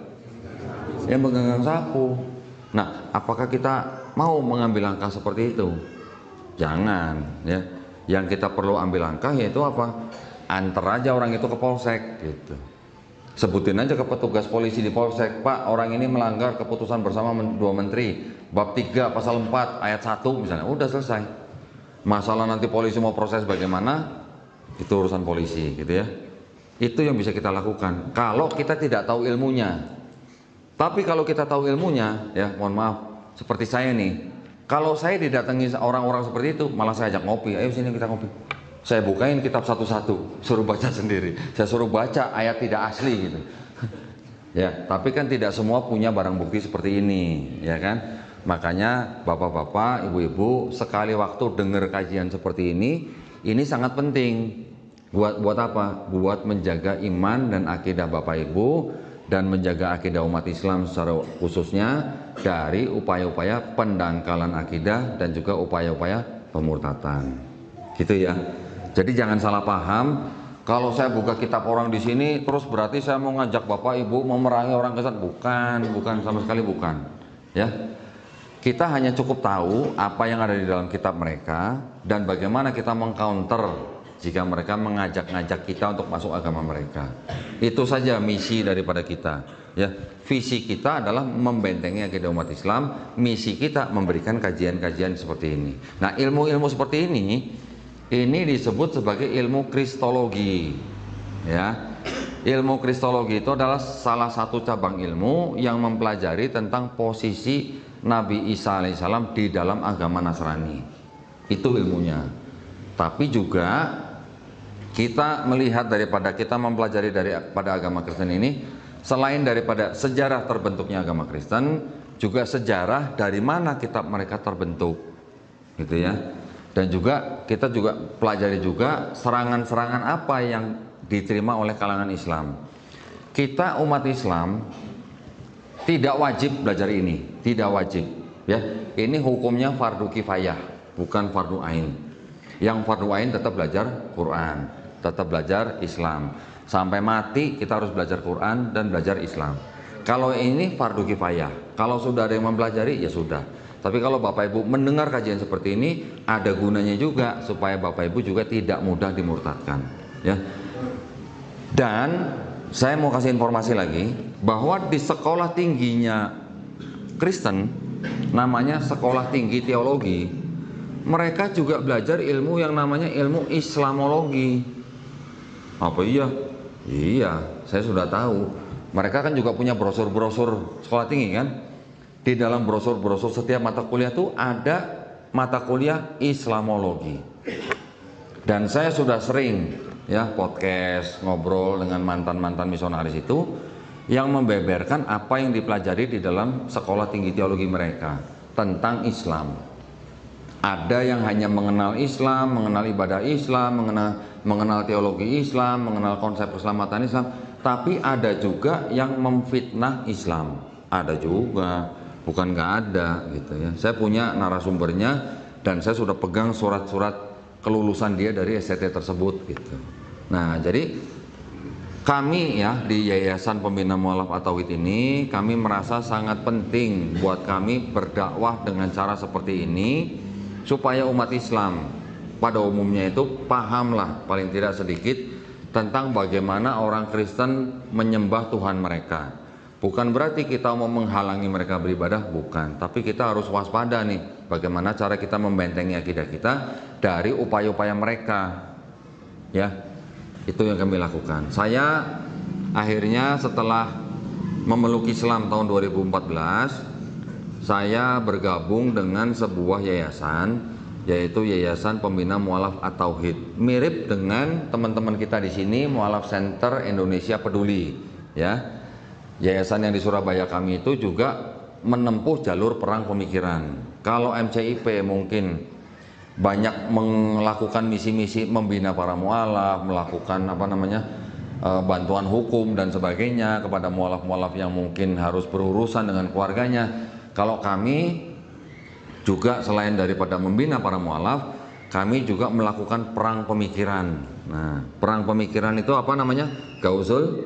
Yang pegang sapu. Nah, apakah kita mau mengambil langkah seperti itu? Jangan, ya. Yang kita perlu ambil langkah yaitu apa? Antar aja orang itu ke polsek gitu. Sebutin aja ke petugas polisi di polsek, Pak, orang ini melanggar keputusan bersama dua menteri, bab 3 pasal 4 ayat 1 misalnya. Udah selesai. Masalah nanti polisi mau proses bagaimana, itu urusan polisi gitu ya. Itu yang bisa kita lakukan kalau kita tidak tahu ilmunya. Tapi kalau kita tahu ilmunya, ya mohon maaf, seperti saya nih, kalau saya didatangi orang-orang seperti itu, malah saya ajak ngopi, ayo sini kita ngopi. Saya bukain kitab satu-satu, suruh baca sendiri. Saya suruh baca ayat tidak asli gitu. Ya, tapi kan tidak semua punya barang bukti seperti ini, ya kan? Makanya bapak-bapak, ibu-ibu, sekali waktu dengar kajian seperti ini sangat penting. Buat apa? Buat menjaga iman dan akidah bapak ibu dan menjaga akidah umat Islam secara khususnya dari upaya-upaya pendangkalan akidah dan juga upaya-upaya pemurtatan. Gitu ya. Jadi jangan salah paham, kalau saya buka kitab orang di sini terus berarti saya mau ngajak bapak ibu memerangi orang kesat. Bukan sama sekali bukan. Ya, kita hanya cukup tahu apa yang ada di dalam kitab mereka dan bagaimana kita mengcounter jika mereka mengajak-ngajak kita untuk masuk agama mereka. Itu saja misi daripada kita. Ya, visi kita adalah membentengi akidah umat Islam. Misi kita memberikan kajian-kajian seperti ini. Nah, ilmu-ilmu seperti ini disebut sebagai ilmu kristologi, ya. Ilmu kristologi itu adalah salah satu cabang ilmu yang mempelajari tentang posisi Nabi Isa alaihissalam di dalam agama Nasrani. Itu ilmunya. Tapi juga kita melihat daripada kita mempelajari daripada agama Kristen ini, selain daripada sejarah terbentuknya agama Kristen, juga sejarah dari mana kitab mereka terbentuk, gitu ya. Dan juga kita juga pelajari juga serangan-serangan apa yang diterima oleh kalangan Islam. Kita umat Islam tidak wajib belajar ini, tidak wajib, ya. Ini hukumnya fardu kifayah, bukan fardu ain. Yang fardu ain tetap belajar Quran, tetap belajar Islam. Sampai mati kita harus belajar Quran dan belajar Islam. Kalau ini fardu kifayah, kalau sudah ada yang mempelajari ya sudah. Tapi kalau Bapak Ibu mendengar kajian seperti ini, ada gunanya juga supaya Bapak Ibu juga tidak mudah dimurtadkan, ya. Dan saya mau kasih informasi lagi bahwa di sekolah tingginya Kristen, namanya Sekolah Tinggi Teologi, mereka juga belajar ilmu yang namanya ilmu Islamologi. Apa iya? Iya, saya sudah tahu. Mereka kan juga punya brosur-brosur sekolah tinggi kan? Di dalam brosur-brosur setiap mata kuliah itu ada mata kuliah Islamologi. Dan saya sudah sering ya podcast ngobrol dengan mantan-mantan misionaris itu yang membeberkan apa yang dipelajari di dalam sekolah tinggi teologi mereka tentang Islam. Ada yang hanya mengenal Islam, mengenal ibadah Islam, mengenal teologi Islam, mengenal konsep keselamatan Islam, tapi ada juga yang memfitnah Islam. Ada juga. Bukan nggak ada gitu ya. Saya punya narasumbernya dan saya sudah pegang surat-surat kelulusan dia dari STT tersebut gitu. Nah, jadi kami ya di Yayasan Pembina Mu'alaf At-Tauhid ini, kami merasa sangat penting buat kami berdakwah dengan cara seperti ini supaya umat Islam pada umumnya itu pahamlah paling tidak sedikit tentang bagaimana orang Kristen menyembah Tuhan mereka. Bukan berarti kita mau menghalangi mereka beribadah, bukan. Tapi kita harus waspada nih, bagaimana cara kita membentengi akidah kita dari upaya-upaya mereka. Ya, itu yang kami lakukan. Saya akhirnya setelah memeluk Islam tahun 2014, saya bergabung dengan sebuah yayasan, yaitu Yayasan Pembina Mu'alaf At-Tauhid. Mirip dengan teman-teman kita di sini, Mu'alaf Center Indonesia Peduli, ya. Yayasan yang di Surabaya kami itu juga menempuh jalur perang pemikiran. Kalau MCIP mungkin banyak melakukan misi-misi membina para mu'alaf, melakukan bantuan hukum dan sebagainya kepada mu'alaf-mu'alaf yang mungkin harus berurusan dengan keluarganya. Kalau kami juga selain daripada membina para mu'alaf, kami juga melakukan perang pemikiran. Nah, perang pemikiran itu apa namanya? Gauzul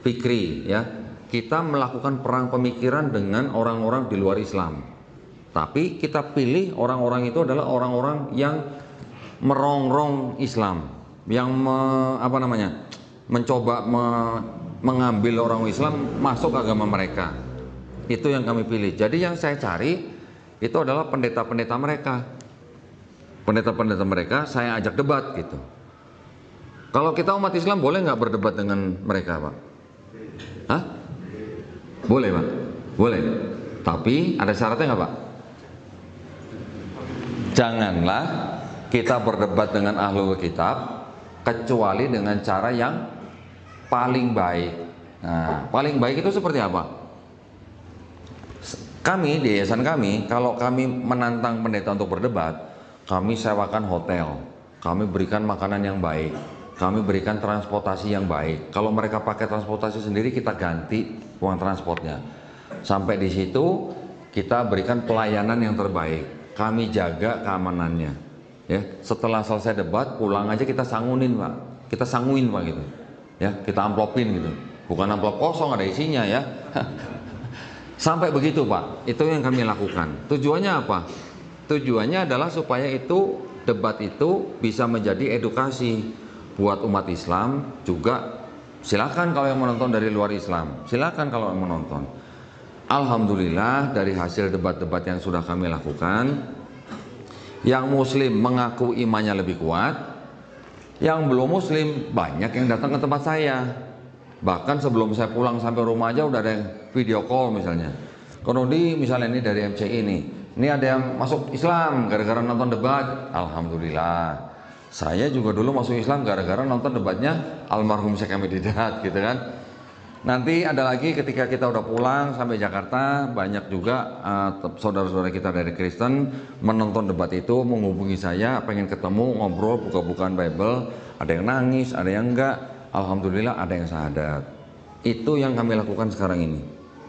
Fikri, ya. Kita melakukan perang pemikiran dengan orang-orang di luar Islam. Tapi kita pilih orang-orang itu adalah orang-orang yang merongrong Islam, yang mencoba mengambil orang Islam masuk agama mereka. Itu yang kami pilih. Jadi yang saya cari itu adalah pendeta-pendeta mereka. Pendeta-pendeta mereka saya ajak debat gitu. Kalau kita umat Islam boleh nggak berdebat dengan mereka, Pak? Hah? Boleh, Pak? Boleh. Tapi ada syaratnya nggak, Pak? Janganlah kita berdebat dengan ahlul kitab kecuali dengan cara yang paling baik. Nah, paling baik itu seperti apa? Kami di yayasan kami, kalau kami menantang pendeta untuk berdebat, kami sewakan hotel, kami berikan makanan yang baik, kami berikan transportasi yang baik. Kalau mereka pakai transportasi sendiri, kita ganti uang transportnya. Sampai di situ kita berikan pelayanan yang terbaik. Kami jaga keamanannya. Ya, setelah selesai debat pulang aja kita sangunin, Pak. Kita sanguin, Pak, gitu. Ya, kita amplopin gitu. Bukan amplop kosong ada isinya ya. Sampai begitu, Pak. Itu yang kami lakukan. Tujuannya apa? Tujuannya adalah supaya itu debat itu bisa menjadi edukasi buat umat Islam juga. Silakan kalau yang menonton dari luar Islam, silakan kalau yang menonton. Alhamdulillah dari hasil debat-debat yang sudah kami lakukan, yang muslim mengaku imannya lebih kuat, yang belum muslim banyak yang datang ke tempat saya. Bahkan sebelum saya pulang sampai rumah aja udah ada yang video call misalnya. Kalau misalnya ini dari MCI ini ada yang masuk Islam gara-gara nonton debat. Alhamdulillah. Saya juga dulu masuk Islam gara-gara nonton debatnya almarhum Syekh Hamid Hidayat gitu kan. Nanti ada lagi ketika kita udah pulang sampai Jakarta, banyak juga saudara-saudara kita dari Kristen menonton debat itu, menghubungi saya, pengen ketemu, ngobrol, buka-bukaan Bible, ada yang nangis, ada yang enggak, alhamdulillah ada yang syahadat. Itu yang kami lakukan sekarang ini.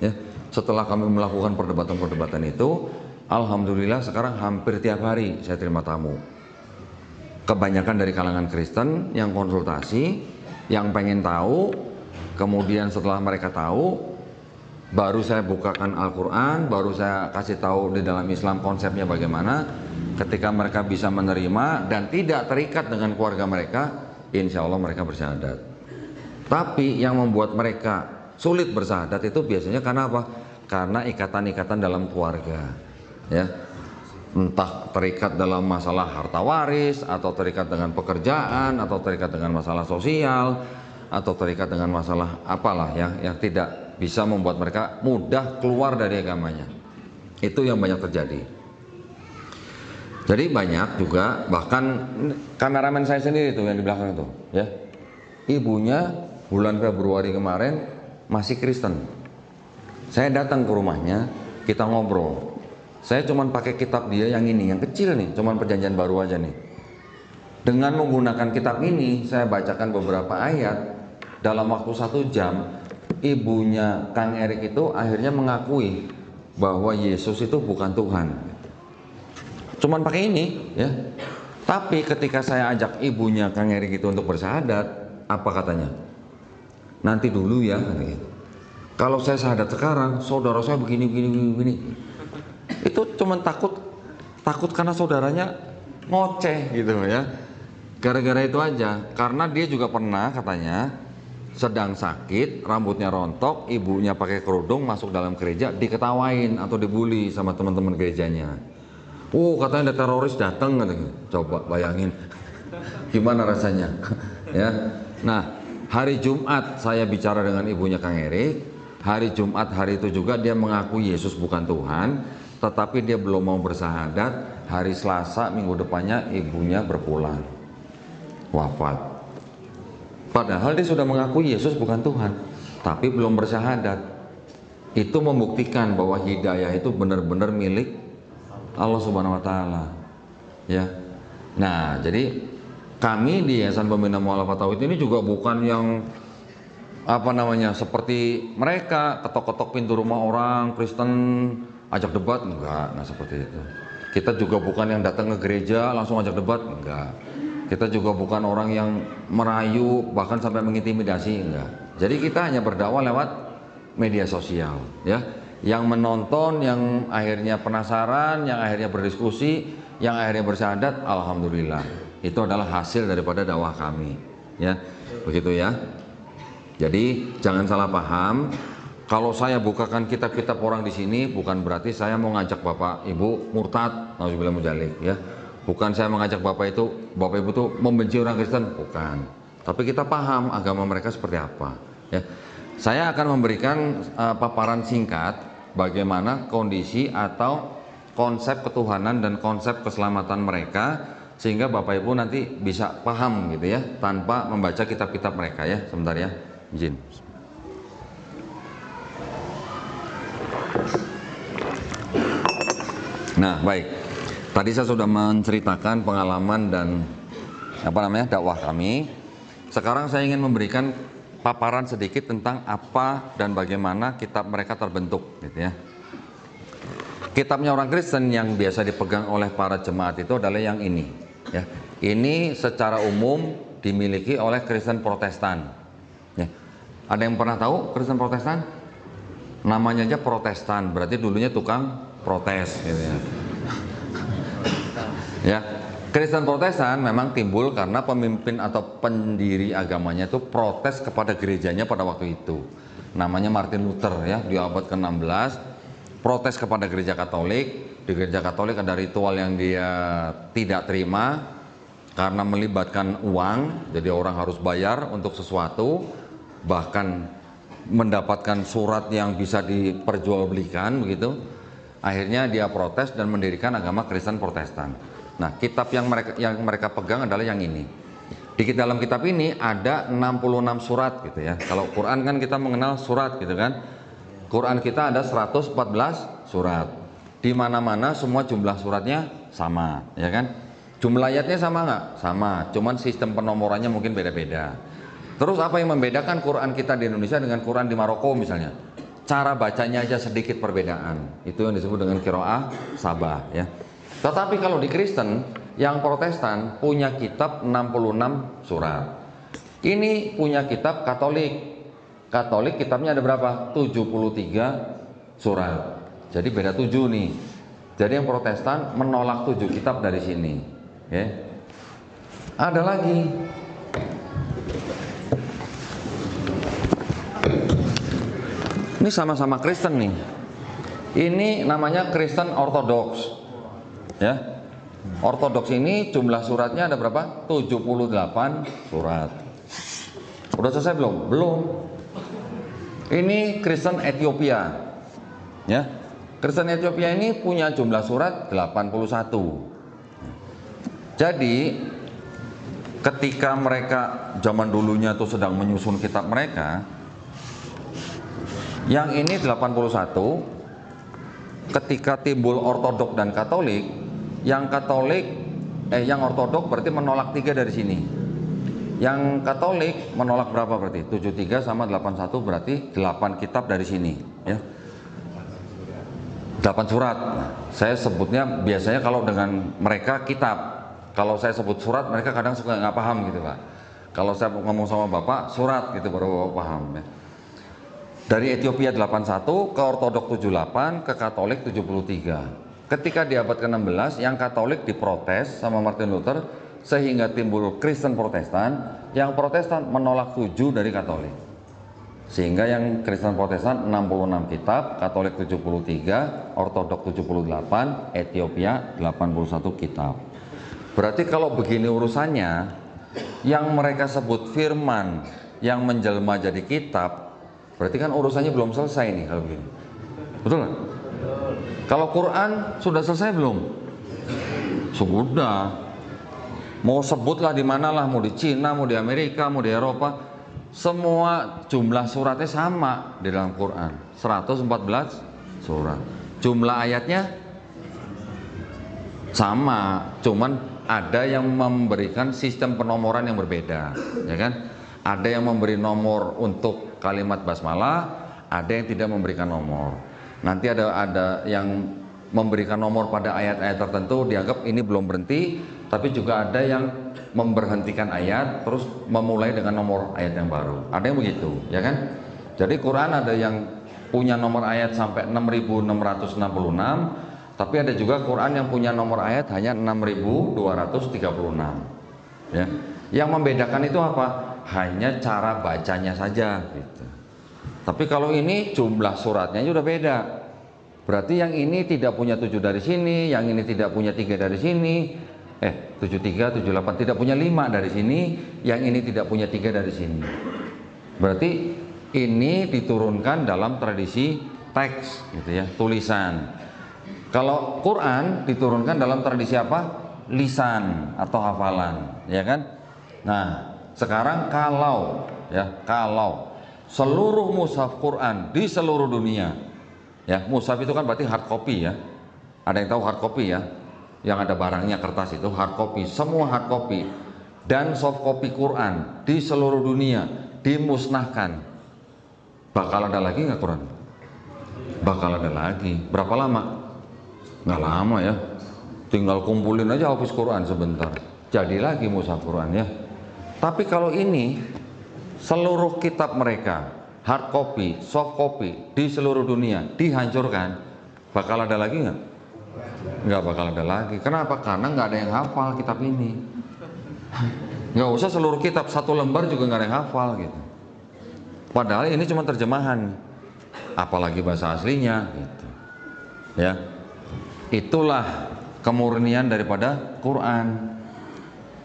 Ya, setelah kami melakukan perdebatan-perdebatan itu, alhamdulillah sekarang hampir tiap hari saya terima tamu. Kebanyakan dari kalangan Kristen yang konsultasi, yang pengen tahu. Kemudian setelah mereka tahu, baru saya bukakan Al-Quran, baru saya kasih tahu di dalam Islam konsepnya bagaimana. Ketika mereka bisa menerima dan tidak terikat dengan keluarga mereka, insya Allah mereka bersyahadat. Tapi yang membuat mereka sulit bersyahadat itu biasanya karena apa? Karena ikatan-ikatan dalam keluarga, ya. Entah terikat dalam masalah harta waris, atau terikat dengan pekerjaan, atau terikat dengan masalah sosial, atau terikat dengan masalah apalah ya, yang tidak bisa membuat mereka mudah keluar dari agamanya. Itu yang banyak terjadi. Jadi banyak juga, bahkan kameramen saya sendiri tuh yang di belakang itu, ya. Ibunya bulan Februari kemarin masih Kristen. Saya datang ke rumahnya, kita ngobrol. Saya cuman pakai kitab dia yang ini, yang kecil nih, cuman Perjanjian Baru aja nih. Dengan menggunakan kitab ini, saya bacakan beberapa ayat. Dalam waktu 1 jam, ibunya Kang Erik itu akhirnya mengakui bahwa Yesus itu bukan Tuhan. Cuman pakai ini, ya. Tapi ketika saya ajak ibunya Kang Erik itu untuk bersyahadat, apa katanya? Nanti dulu ya, katanya. Kalau saya syahadat sekarang, saudara saya begini. Itu cuman takut karena saudaranya ngoceh gitu ya. Gara-gara itu aja, karena dia juga pernah katanya sedang sakit, rambutnya rontok, ibunya pakai kerudung masuk dalam gereja, diketawain atau dibully sama teman-teman gerejanya. Katanya ada teroris datang, coba bayangin gimana rasanya. Ya, nah hari Jumat saya bicara dengan ibunya Kang Erik. Hari Jumat hari itu juga dia mengaku Yesus bukan Tuhan, tetapi dia belum mau bersyahadat. Hari Selasa minggu depannya ibunya berpulang, wafat. Padahal dia sudah mengakui Yesus bukan Tuhan, tapi belum bersyahadat. Itu membuktikan bahwa hidayah itu benar-benar milik Allah Subhanahu wa taala. Ya. Nah, jadi kami di Yayasan Pembina Mu'alafah Tauhid ini juga bukan yang seperti mereka ketok-ketok pintu rumah orang Kristen ajak debat, enggak. Nah, seperti itu. Kita juga bukan yang datang ke gereja langsung ajak debat, enggak. Kita juga bukan orang yang merayu bahkan sampai mengintimidasi, enggak. Jadi kita hanya berdakwah lewat media sosial, ya. Yang menonton, yang akhirnya penasaran, yang akhirnya berdiskusi, yang akhirnya bersyahadat, alhamdulillah. Itu adalah hasil daripada dakwah kami, ya. Begitu ya. Jadi jangan salah paham. Kalau saya bukakan kitab-kitab orang di sini, bukan berarti saya mau ngajak Bapak Ibu murtad, nauzubillah mujalik, ya. Bukan saya mengajak Bapak Ibu tuh membenci orang Kristen, bukan. Tapi kita paham agama mereka seperti apa, ya. Saya akan memberikan paparan singkat bagaimana kondisi atau konsep ketuhanan dan konsep keselamatan mereka, sehingga Bapak Ibu nanti bisa paham gitu ya, tanpa membaca kitab-kitab mereka ya. Sebentar ya, izin. Nah, baik. Tadi saya sudah menceritakan pengalaman dan dakwah kami. Sekarang saya ingin memberikan paparan sedikit tentang apa dan bagaimana kitab mereka terbentuk, gitu ya. Kitabnya orang Kristen yang biasa dipegang oleh para jemaat itu adalah yang ini, ya. Ini secara umum dimiliki oleh Kristen Protestan. Ya. Ada yang pernah tahu Kristen Protestan? Namanya aja Protestan, berarti dulunya tukang protes, gitu ya. Ya, Kristen Protestan memang timbul karena pemimpin atau pendiri agamanya itu protes kepada gerejanya pada waktu itu. Namanya Martin Luther ya, di abad ke-16, protes kepada gereja Katolik. Di gereja Katolik ada ritual yang dia tidak terima karena melibatkan uang, jadi orang harus bayar untuk sesuatu, bahkan mendapatkan surat yang bisa diperjualbelikan begitu. Akhirnya dia protes dan mendirikan agama Kristen Protestan. Nah, kitab yang mereka pegang adalah yang ini. Di dalam kitab ini ada 66 surat gitu ya. Kalau Quran kan kita mengenal surat gitu kan. Quran kita ada 114 surat. Di mana-mana semua jumlah suratnya sama, ya kan? Jumlah ayatnya sama nggak? Sama, cuman sistem penomorannya mungkin beda-beda. Terus apa yang membedakan Quran kita di Indonesia dengan Quran di Maroko misalnya? Cara bacanya aja sedikit perbedaan. Itu yang disebut dengan qiraah sabah ya. Tetapi kalau di Kristen yang Protestan punya kitab 66 surat. Ini punya kitab Katolik. Katolik kitabnya ada berapa? 73 surat. Jadi beda 7 nih. Jadi yang Protestan menolak 7 kitab dari sini. Oke. Ada lagi. Ini sama-sama Kristen nih. Ini namanya Kristen Ortodoks. Ya. Ortodoks ini jumlah suratnya ada berapa? 78 surat. Udah selesai belum? Belum. Ini Kristen Ethiopia. Ya. Kristen Ethiopia ini punya jumlah surat 81. Jadi ketika mereka zaman dulunya tuh sedang menyusun kitab mereka, yang ini 81, ketika timbul Ortodok dan Katolik, yang Ortodok berarti menolak 3 dari sini. Yang Katolik menolak berapa berarti? 73 sama 81 berarti 8 kitab dari sini, ya. 8 surat. Saya sebutnya biasanya kalau dengan mereka kitab. Kalau saya sebut surat, mereka kadang suka nggak paham gitu Pak. Kalau saya ngomong sama Bapak, surat gitu baru Bapak paham ya. Dari Ethiopia 81, ke Ortodok 78, ke Katolik 73. Ketika di abad ke-16, yang Katolik diprotes sama Martin Luther, sehingga timbul Kristen Protestan, yang Protestan menolak 7 dari Katolik. Sehingga yang Kristen Protestan 66 kitab, Katolik 73, Ortodok 78, Ethiopia 81 kitab. Berarti kalau begini urusannya, yang mereka sebut firman yang menjelma jadi kitab, berarti kan urusannya belum selesai nih kalau begini. Betul nggak? Kalau Quran sudah selesai belum? Sudah. Mau sebutlah di manalah, mau di Cina, mau di Amerika, mau di Eropa, semua jumlah suratnya sama di dalam Quran. 114 surat. Jumlah ayatnya sama, cuman ada yang memberikan sistem penomoran yang berbeda, ya kan? Ada yang memberi nomor untuk kalimat basmalah, ada yang tidak memberikan nomor. Nanti ada yang memberikan nomor pada ayat-ayat tertentu, dianggap ini belum berhenti, tapi juga ada yang memberhentikan ayat terus memulai dengan nomor ayat yang baru. Ada yang begitu, ya kan? Jadi Quran ada yang punya nomor ayat sampai 6.666, tapi ada juga Quran yang punya nomor ayat hanya 6.236. Ya. Yang membedakan itu apa? Hanya cara bacanya saja gitu. Tapi kalau ini jumlah suratnya sudah beda. Berarti yang ini tidak punya 7 dari sini, yang ini tidak punya 3 dari sini. 73, 78 tidak punya 5 dari sini, yang ini tidak punya 3 dari sini. Berarti ini diturunkan dalam tradisi teks gitu ya, tulisan. Kalau Quran diturunkan dalam tradisi apa? Lisan atau hafalan, ya kan? Nah, sekarang kalau seluruh mushaf Quran di seluruh dunia, ya, mushaf itu kan berarti hard copy ya. Ada yang tahu hard copy ya? Yang ada barangnya kertas itu hard copy, semua hard copy dan soft copy Quran di seluruh dunia dimusnahkan. Bakal ada lagi nggak Quran? Bakal ada lagi. Berapa lama? Nggak lama ya. Tinggal kumpulin aja hafiz Quran sebentar, jadi lagi mushaf Quran ya. Tapi kalau ini seluruh kitab mereka hard copy, soft copy di seluruh dunia dihancurkan, bakal ada lagi nggak? Nggak bakal ada lagi. Kenapa? Karena nggak ada yang hafal kitab ini. Nggak usah seluruh kitab, satu lembar juga nggak ada yang hafal gitu. Padahal ini cuma terjemahan, apalagi bahasa aslinya gitu. Ya, itulah kemurnian daripada Quran.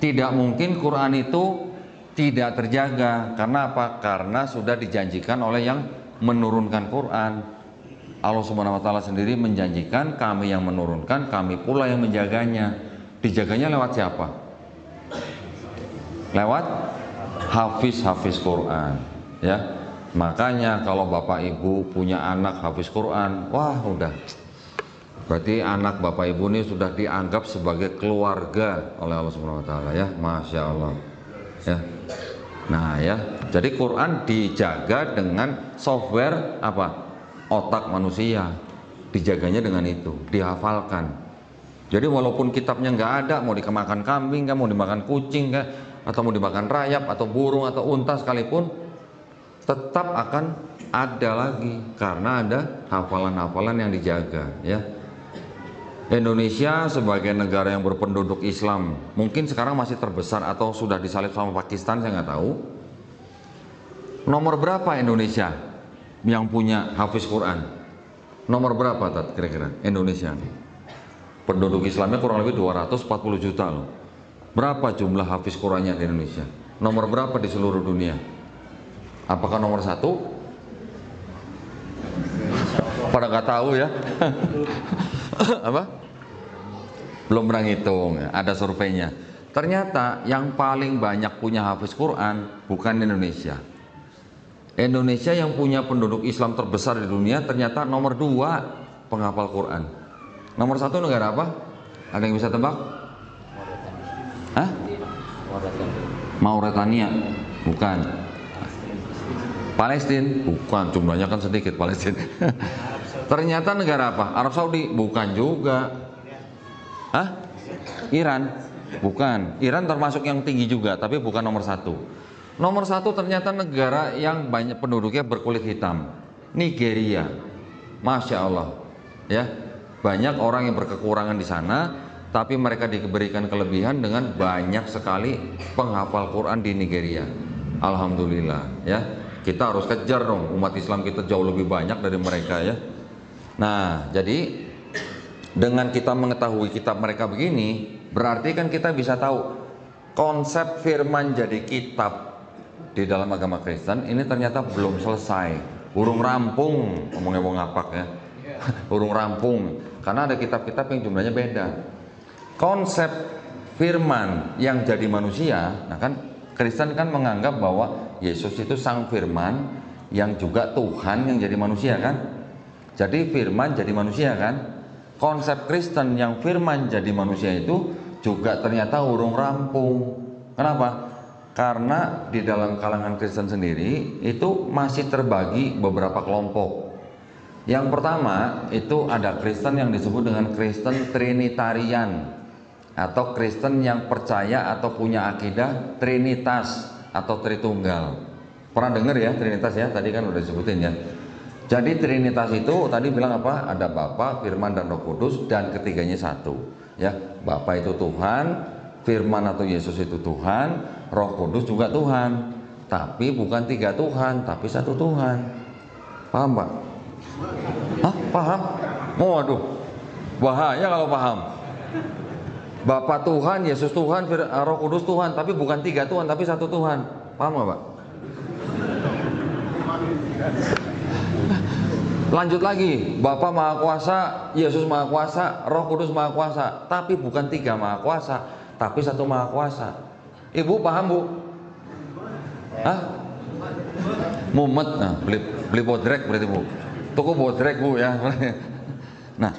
Tidak mungkin Quran itu tidak terjaga. Karena apa? Karena sudah dijanjikan oleh yang menurunkan Quran. Allah Subhanahu wa taala sendiri menjanjikan, kami yang menurunkan, kami pula yang menjaganya. Dijaganya lewat siapa? Lewat hafiz Quran, ya. Makanya kalau Bapak Ibu punya anak hafiz Quran, wah udah. Berarti anak Bapak Ibu ini sudah dianggap sebagai keluarga oleh Allah Subhanahu wa taala ya. Masya Allah. Ya. Nah, ya. Jadi Quran dijaga dengan software apa? Otak manusia, dijaganya dengan itu, dihafalkan. Jadi walaupun kitabnya nggak ada, mau dimakan kambing, mau dimakan kucing, atau mau dimakan rayap, atau burung, atau unta sekalipun, tetap akan ada lagi karena ada hafalan-hafalan yang dijaga. Ya, Indonesia sebagai negara yang berpenduduk Islam, mungkin sekarang masih terbesar atau sudah disalip sama Pakistan, saya nggak tahu. Nomor berapa Indonesia yang punya hafiz Quran? Nomor berapa kira-kira Indonesia? Penduduk Islamnya kurang lebih 240 juta loh. Berapa jumlah hafiz Qurannya di Indonesia? Nomor berapa di seluruh dunia? Apakah nomor 1? Pada nggak tahu ya. Apa? Belum pernah ngitung, ada surveinya. Ternyata yang paling banyak punya hafiz Quran bukan Indonesia. Indonesia yang punya penduduk Islam terbesar di dunia ternyata nomor 2 penghafal Quran. Nomor 1 negara apa? Ada yang bisa tebak? Hah? Mauritania? Bukan. Palestina? Bukan, jumlahnya kan sedikit Palestina. Ternyata negara apa? Arab Saudi? Bukan juga. Hah? Iran? Bukan. Iran termasuk yang tinggi juga, tapi bukan nomor 1. Nomor 1 ternyata negara yang banyak penduduknya berkulit hitam, Nigeria. Masya Allah, ya, banyak orang yang berkekurangan di sana, tapi mereka diberikan kelebihan dengan banyak sekali penghafal Quran di Nigeria. Alhamdulillah, ya, kita harus kejar dong, umat Islam kita jauh lebih banyak dari mereka ya. Nah, jadi dengan kita mengetahui kitab mereka begini, berarti kan kita bisa tahu konsep firman jadi kitab di dalam agama Kristen ini ternyata belum selesai, urung rampung, ngomongnya wong ngapak ya. Urung rampung, karena ada kitab-kitab yang jumlahnya beda. Konsep firman yang jadi manusia, nah kan Kristen kan menganggap bahwa Yesus itu sang firman yang juga Tuhan yang jadi manusia kan. Jadi firman jadi manusia kan. Konsep Kristen yang firman jadi manusia itu juga ternyata urung rampung. Kenapa? Karena di dalam kalangan Kristen sendiri itu masih terbagi beberapa kelompok. Yang pertama itu ada Kristen yang disebut dengan Kristen Trinitarian, atau Kristen yang percaya atau punya akidah Trinitas atau Tritunggal. Pernah dengar ya Trinitas ya? Tadi kan udah disebutin ya. Jadi Trinitas itu tadi bilang apa? Ada Bapa, Firman dan Roh Kudus dan ketiganya satu. Ya, Bapa itu Tuhan, Firman atau Yesus itu Tuhan, Roh Kudus juga Tuhan. Tapi bukan tiga Tuhan, tapi satu Tuhan. Paham, Pak? Hah? Paham? Oh, waduh. Bahaya kalau paham. Bapa Tuhan, Yesus Tuhan, Roh Kudus Tuhan, tapi bukan tiga Tuhan, tapi satu Tuhan. Paham nggak, Pak? Lanjut lagi, Bapa Maha Kuasa, Yesus Maha Kuasa, Roh Kudus Maha Kuasa, tapi bukan tiga Maha Kuasa, tapi satu Maha Kuasa. Ibu paham, Bu? Hah? Mumet, nah, beli bodrek berarti, Bu. Toko bodrek, Bu, ya. Nah,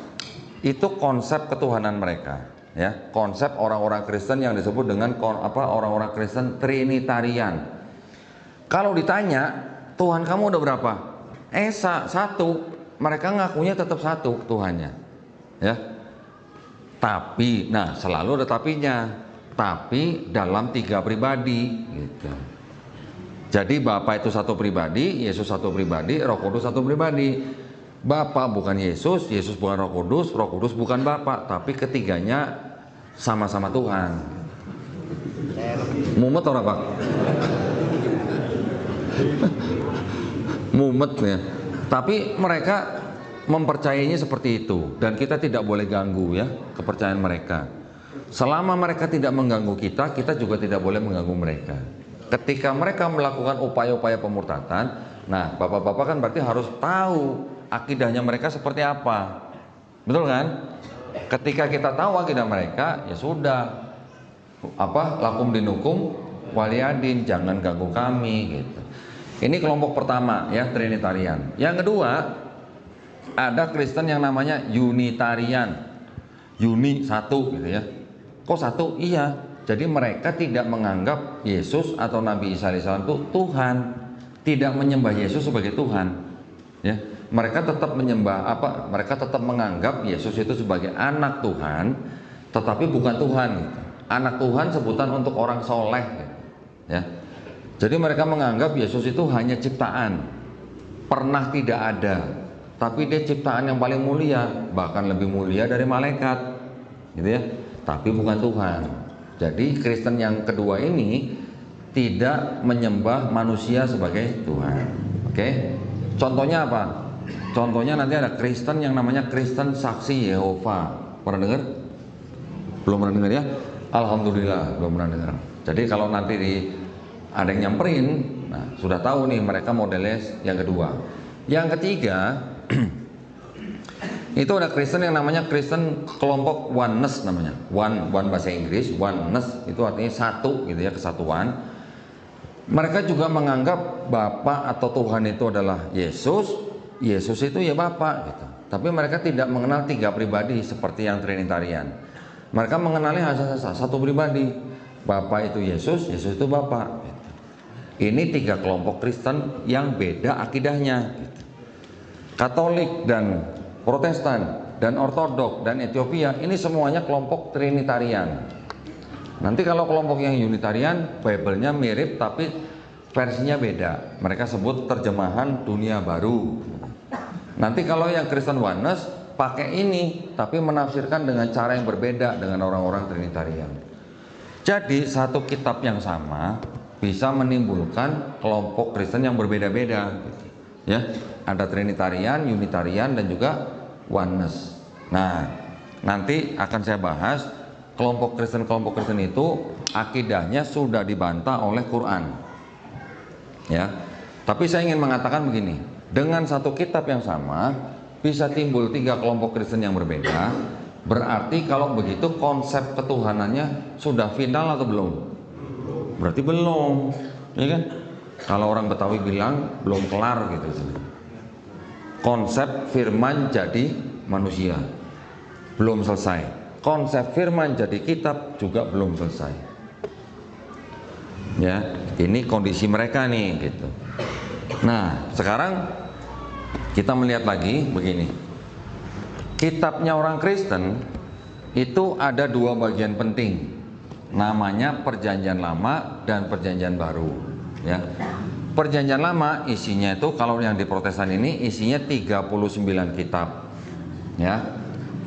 itu konsep ketuhanan mereka, ya. Konsep orang-orang Kristen yang disebut dengan orang-orang Kristen Trinitarian. Kalau ditanya, Tuhan kamu udah berapa? Esa satu, mereka ngakunya tetap satu Tuhannya, ya. Tapi, nah selalu ada tapinya, tapi dalam tiga pribadi, gitu. Jadi Bapa itu satu pribadi, Yesus satu pribadi, Roh Kudus satu pribadi. Bapa bukan Yesus, Yesus bukan Roh Kudus bukan Bapa, tapi ketiganya sama-sama Tuhan. Mumet orang, Pak? Mumet ya. Tapi mereka mempercayainya seperti itu dan kita tidak boleh ganggu ya kepercayaan mereka. Selama mereka tidak mengganggu kita, kita juga tidak boleh mengganggu mereka. Ketika mereka melakukan upaya-upaya pemurtatan, nah bapak-bapak kan berarti harus tahu akidahnya mereka seperti apa. Betul kan? Ketika kita tahu akidah mereka, ya sudah. Lakum dinukum waliyadin, jangan ganggu kami gitu. Ini kelompok pertama ya, Trinitarian. Yang kedua, ada Kristen yang namanya Unitarian. Uni satu gitu ya. Kok satu? Iya. Jadi mereka tidak menganggap Yesus atau Nabi Isa AS itu Tuhan, tidak menyembah Yesus sebagai Tuhan. Ya, mereka tetap menyembah Mereka tetap menganggap Yesus itu sebagai anak Tuhan, tetapi bukan Tuhan. Gitu. Anak Tuhan sebutan untuk orang soleh. Gitu. Ya. Jadi mereka menganggap Yesus itu hanya ciptaan, pernah tidak ada, tapi dia ciptaan yang paling mulia, bahkan lebih mulia dari malaikat, gitu ya. Tapi bukan Tuhan. Jadi Kristen yang kedua ini tidak menyembah manusia sebagai Tuhan. Oke? Contohnya apa? Contohnya nanti ada Kristen yang namanya Kristen Saksi Yehova. Pernah dengar? Belum pernah dengar ya? Alhamdulillah belum pernah dengar. Jadi kalau nanti ada yang nyamperin, nah sudah tahu nih mereka modelnya yang kedua. Yang ketiga itu ada Kristen yang namanya Kristen kelompok oneness namanya. One bahasa Inggris, oneness itu artinya satu gitu ya, kesatuan. Mereka juga menganggap Bapa atau Tuhan itu adalah Yesus, Yesus itu ya Bapa gitu. Tapi mereka tidak mengenal tiga pribadi seperti yang Trinitarian. Mereka mengenali hanya satu pribadi. Bapa itu Yesus, Yesus itu Bapa. Gitu. Ini tiga kelompok Kristen yang beda akidahnya. Gitu. Katolik dan Protestan dan Ortodok dan Ethiopia ini semuanya kelompok Trinitarian. Nanti kalau kelompok yang Unitarian, Bible-nya mirip tapi versinya beda. Mereka sebut terjemahan dunia baru. Nanti kalau yang Kristen Oneness pakai ini tapi menafsirkan dengan cara yang berbeda dengan orang-orang Trinitarian. Jadi satu kitab yang sama bisa menimbulkan kelompok Kristen yang berbeda-beda. Ya, ada Trinitarian, Unitarian dan juga Oneness. Nah, nanti akan saya bahas kelompok Kristen itu akidahnya sudah dibantah oleh Quran. Ya. Tapi saya ingin mengatakan begini, dengan satu kitab yang sama bisa timbul tiga kelompok Kristen yang berbeda. Berarti kalau begitu konsep ketuhanannya sudah final atau belum? Berarti belum, ya kan? Kalau orang Betawi bilang belum kelar gitu. Konsep firman jadi manusia belum selesai. Konsep firman jadi kitab juga belum selesai. Ya, ini kondisi mereka nih gitu. Nah, sekarang kita melihat lagi begini. Kitabnya orang Kristen itu ada dua bagian penting. Namanya Perjanjian Lama dan Perjanjian Baru. Ya. Perjanjian Lama isinya itu, kalau yang di Protestan ini isinya 39 kitab. Ya.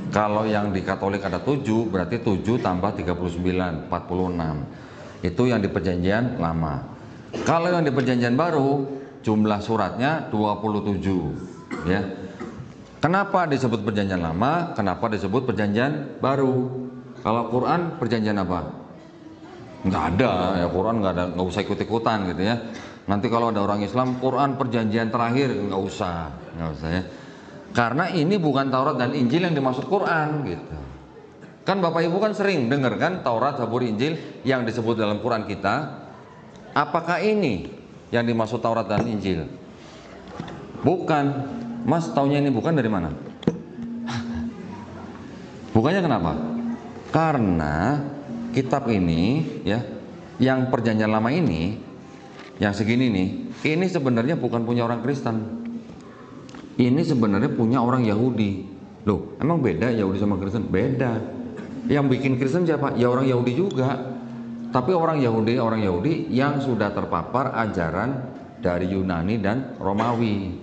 Kalau yang di Katolik ada 7, berarti 7 tambah 39, 46. Itu yang di Perjanjian Lama. Kalau yang di Perjanjian Baru, jumlah suratnya 27, ya. Kenapa disebut Perjanjian Lama? Kenapa disebut Perjanjian Baru? Kalau Quran Perjanjian apa? Nggak ada, ya Quran nggak ada, nggak usah ikut-ikutan gitu ya. Nanti kalau ada orang Islam, Quran Perjanjian terakhir, nggak usah ya. Karena ini bukan Taurat dan Injil yang dimaksud Quran gitu. Kan Bapak Ibu kan sering dengar kan Taurat, Zabur, Injil yang disebut dalam Quran kita. Apakah ini yang dimaksud Taurat dan Injil? Bukan. Mas taunya ini bukan dari mana? Bukannya kenapa? Karena kitab ini ya, yang Perjanjian Lama ini, yang segini nih, ini sebenarnya bukan punya orang Kristen. Ini sebenarnya punya orang Yahudi. Loh, emang beda Yahudi sama Kristen? Beda. Yang bikin Kristen siapa? Ya orang Yahudi juga. Tapi orang Yahudi yang sudah terpapar ajaran dari Yunani dan Romawi.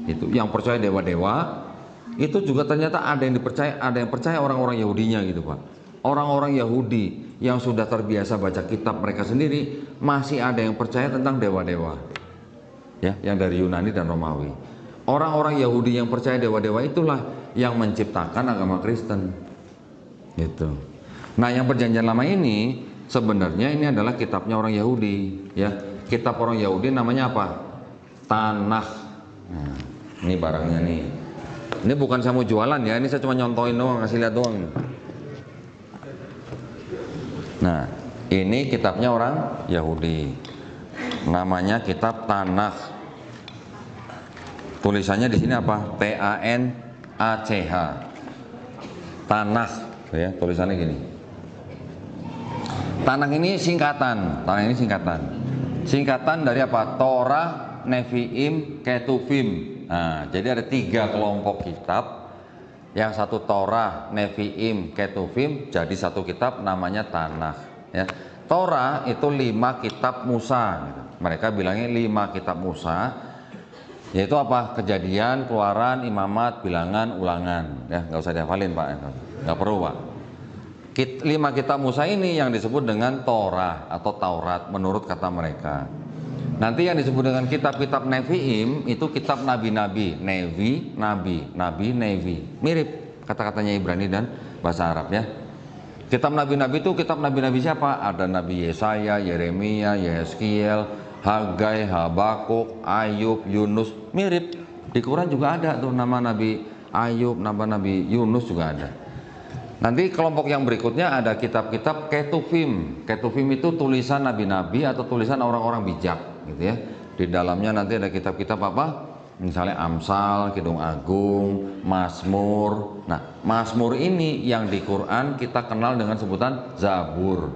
Itu yang percaya dewa-dewa, itu juga ternyata ada yang percaya orang-orang Yahudinya gitu Pak. Orang-orang Yahudi yang sudah terbiasa baca kitab mereka sendiri, masih ada yang percaya tentang dewa-dewa. Ya, yang dari Yunani dan Romawi. Orang-orang Yahudi yang percaya dewa-dewa itulah yang menciptakan agama Kristen. Gitu. Nah, yang Perjanjian Lama ini sebenarnya ini adalah kitabnya orang Yahudi, ya. Kitab orang Yahudi namanya apa? Tanakh. Nah, ini barangnya nih. Ini bukan saya mau jualan ya, ini saya cuma nyontoin doang, ngasih lihat doang. Nah, ini kitabnya orang Yahudi. Namanya kitab Tanakh. Tulisannya di sini apa? T-A-N-A-C-H. Tanakh, ya, tulisannya gini. Tanakh ini singkatan. Singkatan dari apa? Torah, Nevi'im, Ketuvim. Nah, jadi ada 3 kelompok kitab. Yang satu Torah, Nevi'im, Ketuvim, jadi satu kitab namanya Tanakh. Ya. Torah itu 5 kitab Musa. Mereka bilangnya 5 kitab Musa. Yaitu apa? Kejadian, Keluaran, Imamat, Bilangan, Ulangan. Ya, nggak usah dihafalin Pak. Nggak perlu Pak. 5 kitab Musa ini yang disebut dengan Torah atau Taurat menurut kata mereka. Nanti yang disebut dengan kitab-kitab Nevi'im itu kitab nabi-nabi, Nevi, nabi, Nevi. Mirip kata-katanya Ibrani dan bahasa Arab ya. Kitab nabi-nabi itu kitab nabi-nabi siapa? Ada Nabi Yesaya, Yeremia, Yeskiel, Hagai, Habakuk, Ayub, Yunus. Mirip. Di Quran juga ada tuh nama Nabi Ayub, nama Nabi Yunus juga ada. Nanti kelompok yang berikutnya ada kitab-kitab Ketuvim. Ketuvim itu tulisan nabi-nabi atau tulisan orang-orang bijak gitu ya. Di dalamnya nanti ada kitab-kitab apa? Misalnya Amsal, Kidung Agung, Mazmur. Nah, Mazmur ini yang di Quran kita kenal dengan sebutan Zabur.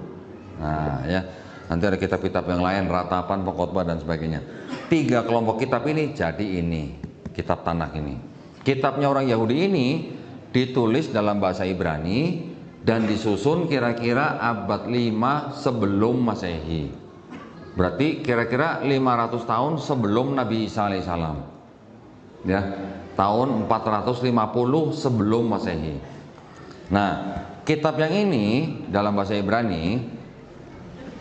Nah, ya. Nanti ada kitab-kitab yang lain, Ratapan, Pengkhotbah dan sebagainya. 3 kelompok kitab ini jadi ini, kitab Tanakh ini. Kitabnya orang Yahudi ini ditulis dalam bahasa Ibrani dan disusun kira-kira abad 5 sebelum Masehi. Berarti kira-kira 500 tahun sebelum Nabi Isa alaihissalam. Ya, tahun 450 sebelum Masehi. Nah, kitab yang ini dalam bahasa Ibrani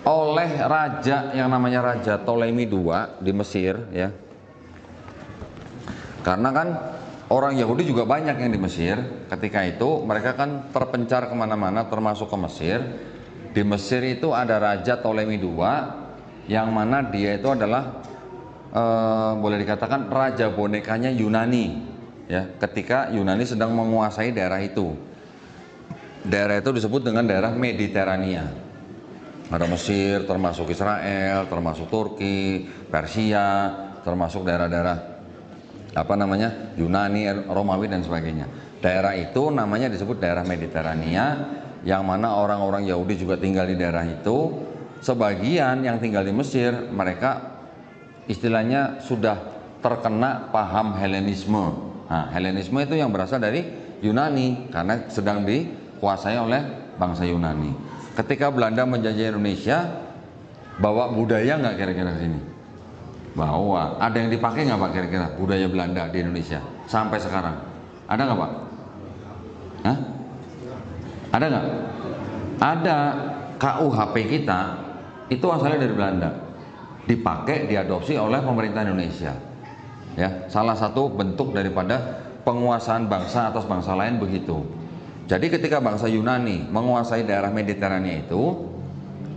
oleh raja yang namanya Raja Ptolemy II di Mesir ya. Karena kan orang Yahudi juga banyak yang di Mesir. Ketika itu mereka kan terpencar kemana-mana termasuk ke Mesir. Di Mesir itu ada Raja Ptolemy II yang mana dia itu adalah boleh dikatakan raja bonekanya Yunani ya, ketika Yunani sedang menguasai daerah itu. Daerah itu disebut dengan daerah Mediterania. Ada Mesir, termasuk Israel, termasuk Turki, Persia, termasuk daerah-daerah apa namanya Yunani, Romawi dan sebagainya. Daerah itu namanya disebut daerah Mediterania, yang mana orang-orang Yahudi juga tinggal di daerah itu. Sebagian yang tinggal di Mesir, mereka istilahnya sudah terkena paham Helenisme. Nah, Helenisme itu yang berasal dari Yunani karena sedang dikuasai oleh bangsa Yunani. Ketika Belanda menjajah Indonesia, bawa budaya nggak kira-kira sini? Bawa. Ada yang dipakai nggak Pak kira-kira budaya Belanda di Indonesia sampai sekarang? Ada nggak Pak? Hah? Ada nggak? Ada. KUHP kita itu asalnya dari Belanda, dipakai, diadopsi oleh pemerintah Indonesia. Ya, salah satu bentuk daripada penguasaan bangsa atas bangsa lain begitu. Jadi ketika bangsa Yunani menguasai daerah Mediterania itu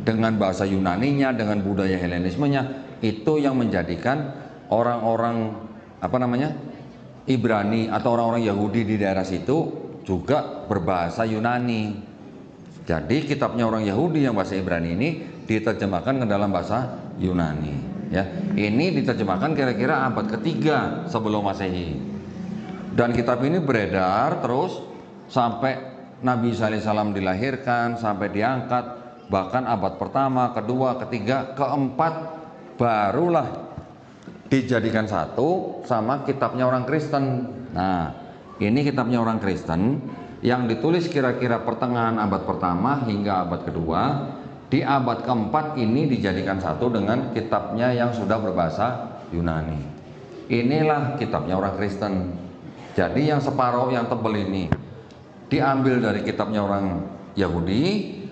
dengan bahasa Yunaninya, dengan budaya Helenismenya, itu yang menjadikan orang-orang Ibrani atau orang-orang Yahudi di daerah situ juga berbahasa Yunani. Jadi kitabnya orang Yahudi yang bahasa Ibrani ini diterjemahkan ke dalam bahasa Yunani. Ya, ini diterjemahkan kira-kira abad ketiga sebelum Masehi. Dan kitab ini beredar terus sampai Nabi Isa alaihissalam dilahirkan, sampai diangkat, bahkan abad pertama, kedua, ketiga, keempat barulah dijadikan satu sama kitabnya orang Kristen. Nah, ini kitabnya orang Kristen yang ditulis kira-kira pertengahan abad pertama hingga abad kedua. Di abad keempat ini dijadikan satu dengan kitabnya yang sudah berbahasa Yunani. Inilah kitabnya orang Kristen. Jadi yang separuh yang tebal ini diambil dari kitabnya orang Yahudi,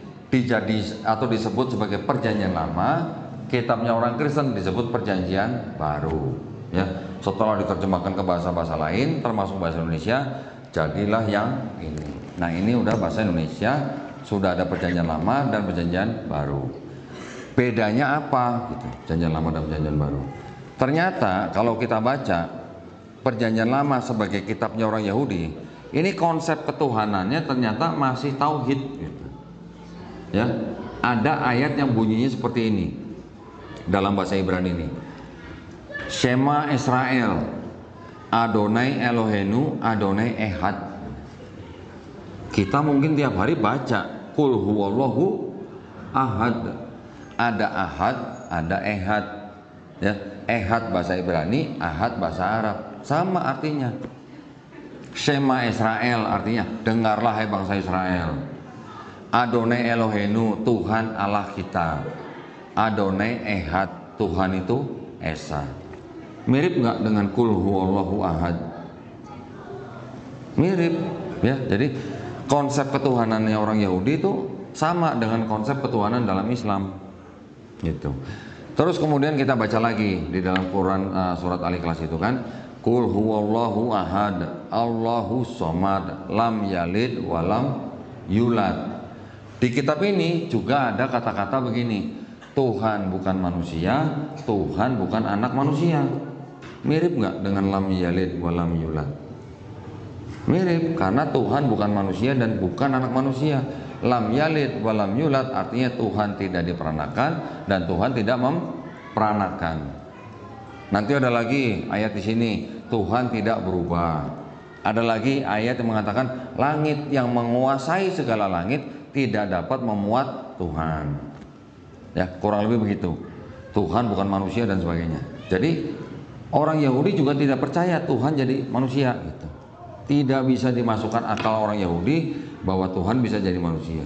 atau disebut sebagai Perjanjian Lama. Kitabnya orang Kristen disebut Perjanjian Baru. Ya, setelah diterjemahkan ke bahasa-bahasa lain, termasuk bahasa Indonesia, jadilah yang ini. Nah, ini udah bahasa Indonesia, sudah ada Perjanjian Lama dan Perjanjian Baru. Bedanya apa? Gitu, Perjanjian Lama dan Perjanjian Baru. Ternyata kalau kita baca Perjanjian Lama sebagai kitabnya orang Yahudi, ini konsep ketuhanannya ternyata masih tauhid. Gitu. Ya, ada ayat yang bunyinya seperti ini dalam bahasa Ibrani ini. Shema Israel, Adonai Elohenu, Adonai Ehad. Kita mungkin tiap hari baca Qul huwallahu ahad. Ada ahad, ada ehad. Ya, ehad bahasa Ibrani, ahad bahasa Arab. Sama artinya. Shema Israel artinya dengarlah hai bangsa Israel. Adonai Elohenu, Tuhan Allah kita. Adonai Ehad, Tuhan itu Esa. Mirip nggak dengan Qul huwallahu ahad? Mirip, ya. Jadi konsep ketuhanannya orang Yahudi itu sama dengan konsep ketuhanan dalam Islam, gitu. Terus kemudian kita baca lagi di dalam Quran surat Al-Ikhlas itu kan, Qul huwallahu ahad, Allahu somad, lam yalid walam yulad. Di kitab ini juga ada kata-kata begini, Tuhan bukan manusia, Tuhan bukan anak manusia. Mirip nggak dengan lam yalid walam yulad? Mirip, karena Tuhan bukan manusia dan bukan anak manusia. Lam yalid walam yulad artinya Tuhan tidak diperanakan dan Tuhan tidak memperanakan. Nanti ada lagi ayat di sini, Tuhan tidak berubah. Ada lagi ayat yang mengatakan langit yang menguasai segala langit tidak dapat memuat Tuhan. Ya, kurang lebih begitu. Tuhan bukan manusia dan sebagainya. Jadi orang Yahudi juga tidak percaya Tuhan jadi manusia gitu. Tidak bisa dimasukkan akal orang Yahudi bahwa Tuhan bisa jadi manusia.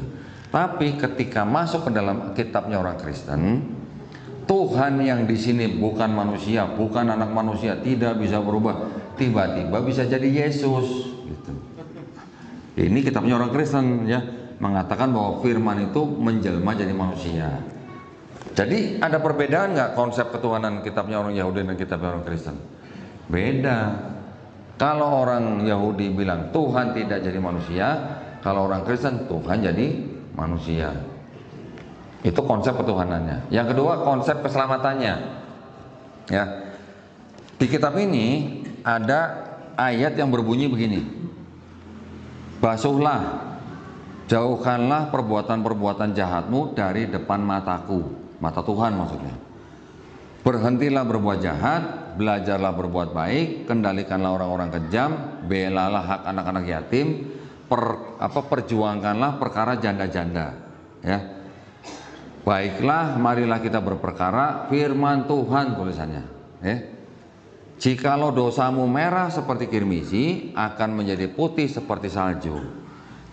Tapi ketika masuk ke dalam kitabnya orang Kristen, Tuhan yang di sini bukan manusia, bukan anak manusia, tidak bisa berubah, tiba-tiba bisa jadi Yesus gitu. Ini kitabnya orang Kristen ya, mengatakan bahwa firman itu menjelma jadi manusia. Jadi ada perbedaan nggak konsep ketuhanan kitabnya orang Yahudi dan kitabnya orang Kristen? Beda. Kalau orang Yahudi bilang Tuhan tidak jadi manusia, kalau orang Kristen Tuhan jadi manusia. Itu konsep ketuhanannya. Yang kedua konsep keselamatannya. Ya. Di kitab ini ada ayat yang berbunyi begini. Basuhlah, jauhkanlah perbuatan-perbuatan jahatmu dari depan mataku. Mata Tuhan maksudnya. Berhentilah berbuat jahat, belajarlah berbuat baik, kendalikanlah orang-orang kejam, belalah hak anak-anak yatim, perjuangkanlah perkara janda-janda. Ya. Baiklah, marilah kita berperkara firman Tuhan tulisannya. Ya. Jikalau dosamu merah seperti kirmisi, akan menjadi putih seperti salju.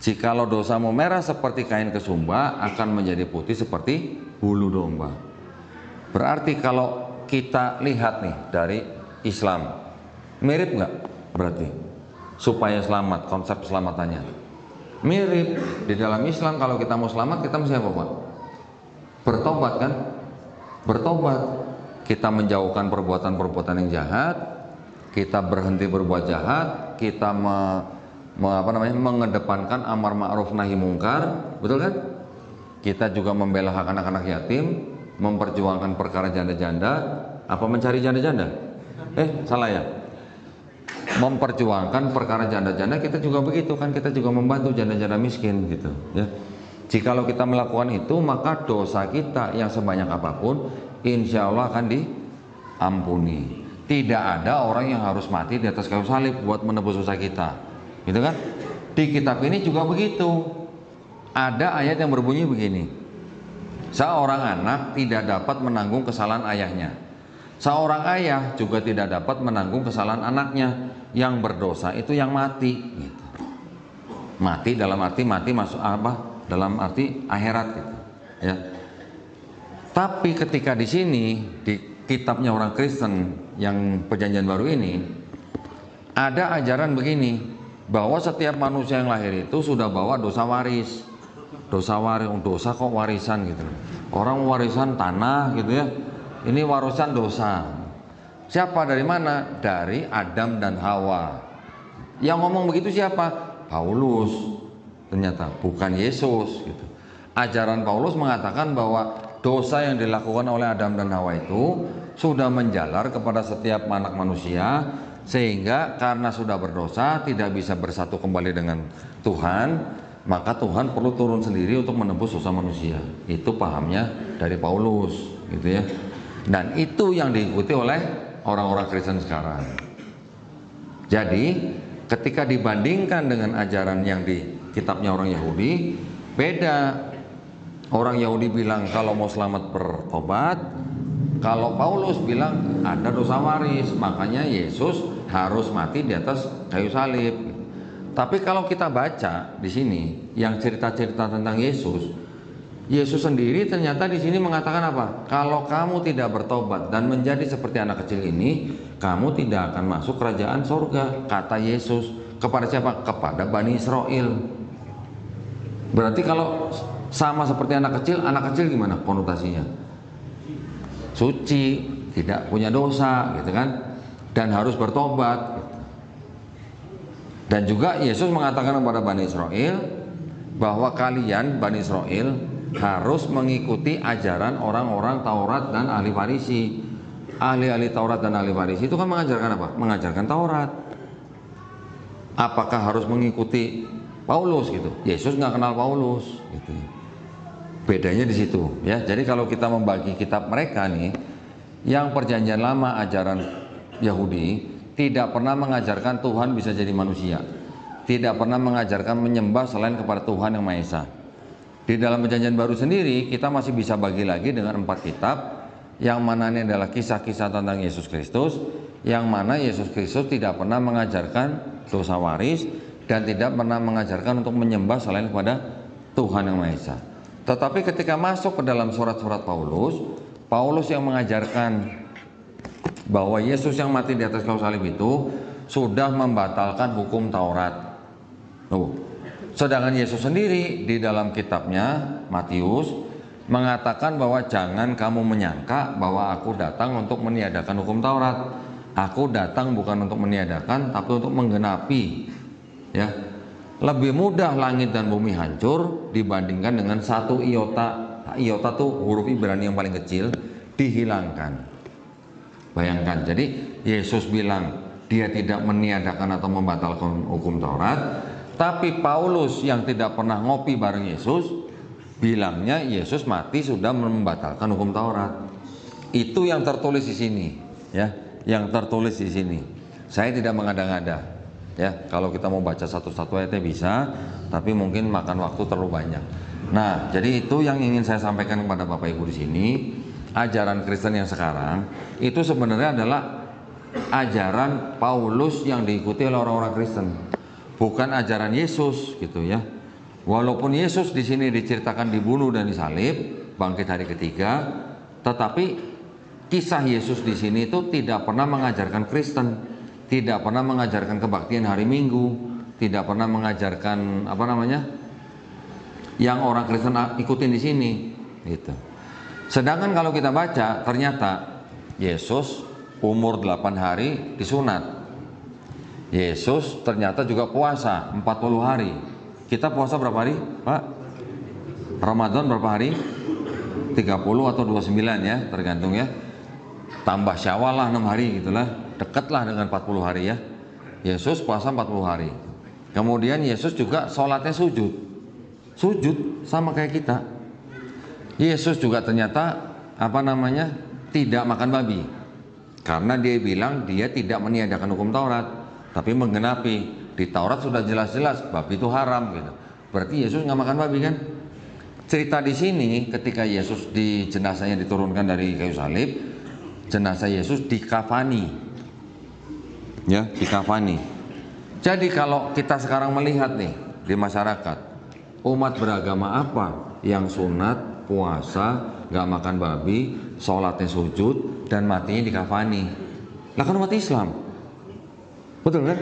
Jikalau dosamu merah seperti kain kesumba, akan menjadi putih seperti bulu domba. Berarti kalau kita lihat nih dari Islam, mirip nggak berarti? Supaya selamat, konsep keselamatannya mirip. Di dalam Islam kalau kita mau selamat, kita mesti apa, Pak? Bertobat kan? Bertobat. Kita menjauhkan perbuatan-perbuatan yang jahat, kita berhenti berbuat jahat, kita mengedepankan amar ma'ruf nahi mungkar, betul kan? Kita juga membela hak anak-anak yatim, memperjuangkan perkara janda-janda. Apa mencari janda-janda? Salah ya? Memperjuangkan perkara janda-janda, kita juga begitu kan, kita juga membantu janda-janda miskin gitu ya. Jikalau kita melakukan itu, maka dosa kita yang sebanyak apapun insya Allah akan diampuni. Tidak ada orang yang harus mati di atas kayu salib buat menebus dosa kita, gitu kan? Di kitab ini juga begitu. Ada ayat yang berbunyi begini: seorang anak tidak dapat menanggung kesalahan ayahnya, seorang ayah juga tidak dapat menanggung kesalahan anaknya. Yang berdosa itu yang mati gitu. Mati dalam arti mati masuk apa? Dalam arti akhirat gitu ya. Tapi ketika di sini di kitabnya orang Kristen yang Perjanjian Baru ini ada ajaran begini, bahwa setiap manusia yang lahir itu sudah bawa dosa waris. Dosa kok warisan gitu. Orang warisan tanah gitu ya. Ini warisan dosa. Siapa, dari mana? Dari Adam dan Hawa. Yang ngomong begitu siapa? Paulus. Ternyata bukan Yesus gitu. Ajaran Paulus mengatakan bahwa dosa yang dilakukan oleh Adam dan Hawa itu sudah menjalar kepada setiap anak manusia, sehingga karena sudah berdosa tidak bisa bersatu kembali dengan Tuhan, maka Tuhan perlu turun sendiri untuk menebus dosa manusia. Itu pahamnya dari Paulus gitu ya. Dan itu yang diikuti oleh orang-orang Kristen sekarang. Jadi ketika dibandingkan dengan ajaran yang di kitabnya orang Yahudi, beda. Orang Yahudi bilang kalau mau selamat bertobat, kalau Paulus bilang ada dosa waris, makanya Yesus harus mati di atas kayu salib. Tapi kalau kita baca di sini yang cerita-cerita tentang Yesus sendiri ternyata di sini mengatakan apa? Kalau kamu tidak bertobat dan menjadi seperti anak kecil ini, kamu tidak akan masuk kerajaan surga, kata Yesus. Kepada siapa? Kepada Bani Israel. Berarti kalau sama seperti anak kecil gimana konotasinya? Suci, tidak punya dosa, gitu kan? Dan harus bertobat. Dan juga Yesus mengatakan kepada Bani Israel bahwa kalian Bani Israel harus mengikuti ajaran orang-orang Taurat dan ahli Farisi. Ahli-ahli Taurat dan ahli Farisi itu kan mengajarkan apa? Mengajarkan Taurat. Apakah harus mengikuti Paulus gitu? Yesus nggak kenal Paulus gitu. Bedanya di situ ya. Jadi kalau kita membagi kitab mereka nih, yang Perjanjian Lama ajaran Yahudi tidak pernah mengajarkan Tuhan bisa jadi manusia, tidak pernah mengajarkan menyembah selain kepada Tuhan yang Maha Esa. Di dalam Perjanjian Baru sendiri kita masih bisa bagi lagi dengan 4 kitab, yang mana ini adalah kisah-kisah tentang Yesus Kristus, yang mana Yesus Kristus tidak pernah mengajarkan dosa waris dan tidak pernah mengajarkan untuk menyembah selain kepada Tuhan yang Maha Esa. Tetapi ketika masuk ke dalam surat-surat Paulus yang mengajarkan bahwa Yesus yang mati di atas kayu salib itu sudah membatalkan hukum Taurat. Sedangkan Yesus sendiri di dalam kitabnya Matius mengatakan bahwa jangan kamu menyangka bahwa aku datang untuk meniadakan hukum Taurat. Aku datang bukan untuk meniadakan, tapi untuk menggenapi. Ya, lebih mudah langit dan bumi hancur dibandingkan dengan 1 iota. Iota tuh huruf Ibrani yang paling kecil dihilangkan. Bayangkan, jadi Yesus bilang dia tidak meniadakan atau membatalkan hukum Taurat, tapi Paulus yang tidak pernah ngopi bareng Yesus bilangnya Yesus mati sudah membatalkan hukum Taurat. Itu yang tertulis di sini, ya, yang tertulis di sini. Saya tidak mengada-ngada, ya. Kalau kita mau baca satu-satu ayatnya bisa, tapi mungkin makan waktu terlalu banyak. Nah, jadi itu yang ingin saya sampaikan kepada Bapak Ibu di sini. Ajaran Kristen yang sekarang itu sebenarnya adalah ajaran Paulus yang diikuti oleh orang-orang Kristen, bukan ajaran Yesus gitu ya. Walaupun Yesus di sini diceritakan dibunuh dan disalib, bangkit hari ketiga, tetapi kisah Yesus di sini itu tidak pernah mengajarkan Kristen, tidak pernah mengajarkan kebaktian hari Minggu, tidak pernah mengajarkan apa namanya yang orang Kristen ikutin di sini, gitu. Sedangkan kalau kita baca, ternyata Yesus umur 8 hari disunat. Yesus ternyata juga puasa 40 hari. Kita puasa berapa hari, Pak? Ramadan berapa hari? 30 atau 29 ya, tergantung ya. Tambah Syawal lah 6 hari gitulah. Dekatlah dengan 40 hari ya. Yesus puasa 40 hari. Kemudian Yesus juga sholatnya sujud. Sujud sama kayak kita. Yesus juga ternyata apa namanya tidak makan babi, karena dia bilang dia tidak meniadakan hukum Taurat, tapi menggenapi. Di Taurat sudah jelas-jelas babi itu haram gitu. Berarti Yesus nggak makan babi kan? Cerita di sini ketika Yesus di jenazahnya diturunkan dari kayu salib, jenazah Yesus dikafani, ya dikafani. Jadi kalau kita sekarang melihat nih di masyarakat, umat beragama apa yang sunat, puasa, nggak makan babi, sholatnya sujud, dan matinya dikafani? Lah kan umat Islam, betul kan?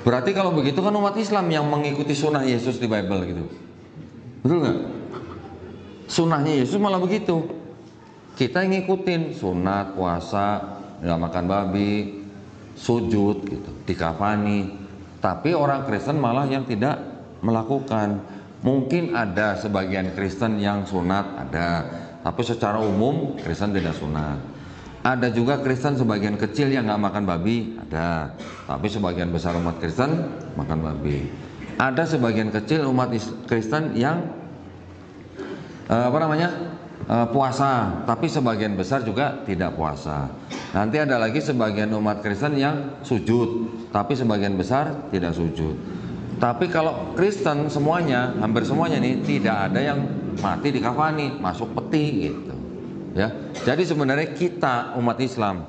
Berarti kalau begitu kan umat Islam yang mengikuti sunnah Yesus di Bible gitu, betul nggak? Sunnahnya Yesus malah begitu. Kita yang ngikutin sunat, puasa, nggak makan babi, sujud gitu, dikafani. Tapi orang Kristen malah yang tidak melakukan. Mungkin ada sebagian Kristen yang sunat, ada, tapi secara umum Kristen tidak sunat. Ada juga Kristen sebagian kecil yang nggak makan babi, ada, tapi sebagian besar umat Kristen makan babi. Ada sebagian kecil umat Kristen yang puasa, tapi sebagian besar juga tidak puasa. Nanti ada lagi sebagian umat Kristen yang sujud, tapi sebagian besar tidak sujud. Tapi kalau Kristen semuanya, hampir semuanya nih, tidak ada yang mati di kafani, masuk peti gitu. Ya. Jadi sebenarnya kita umat Islam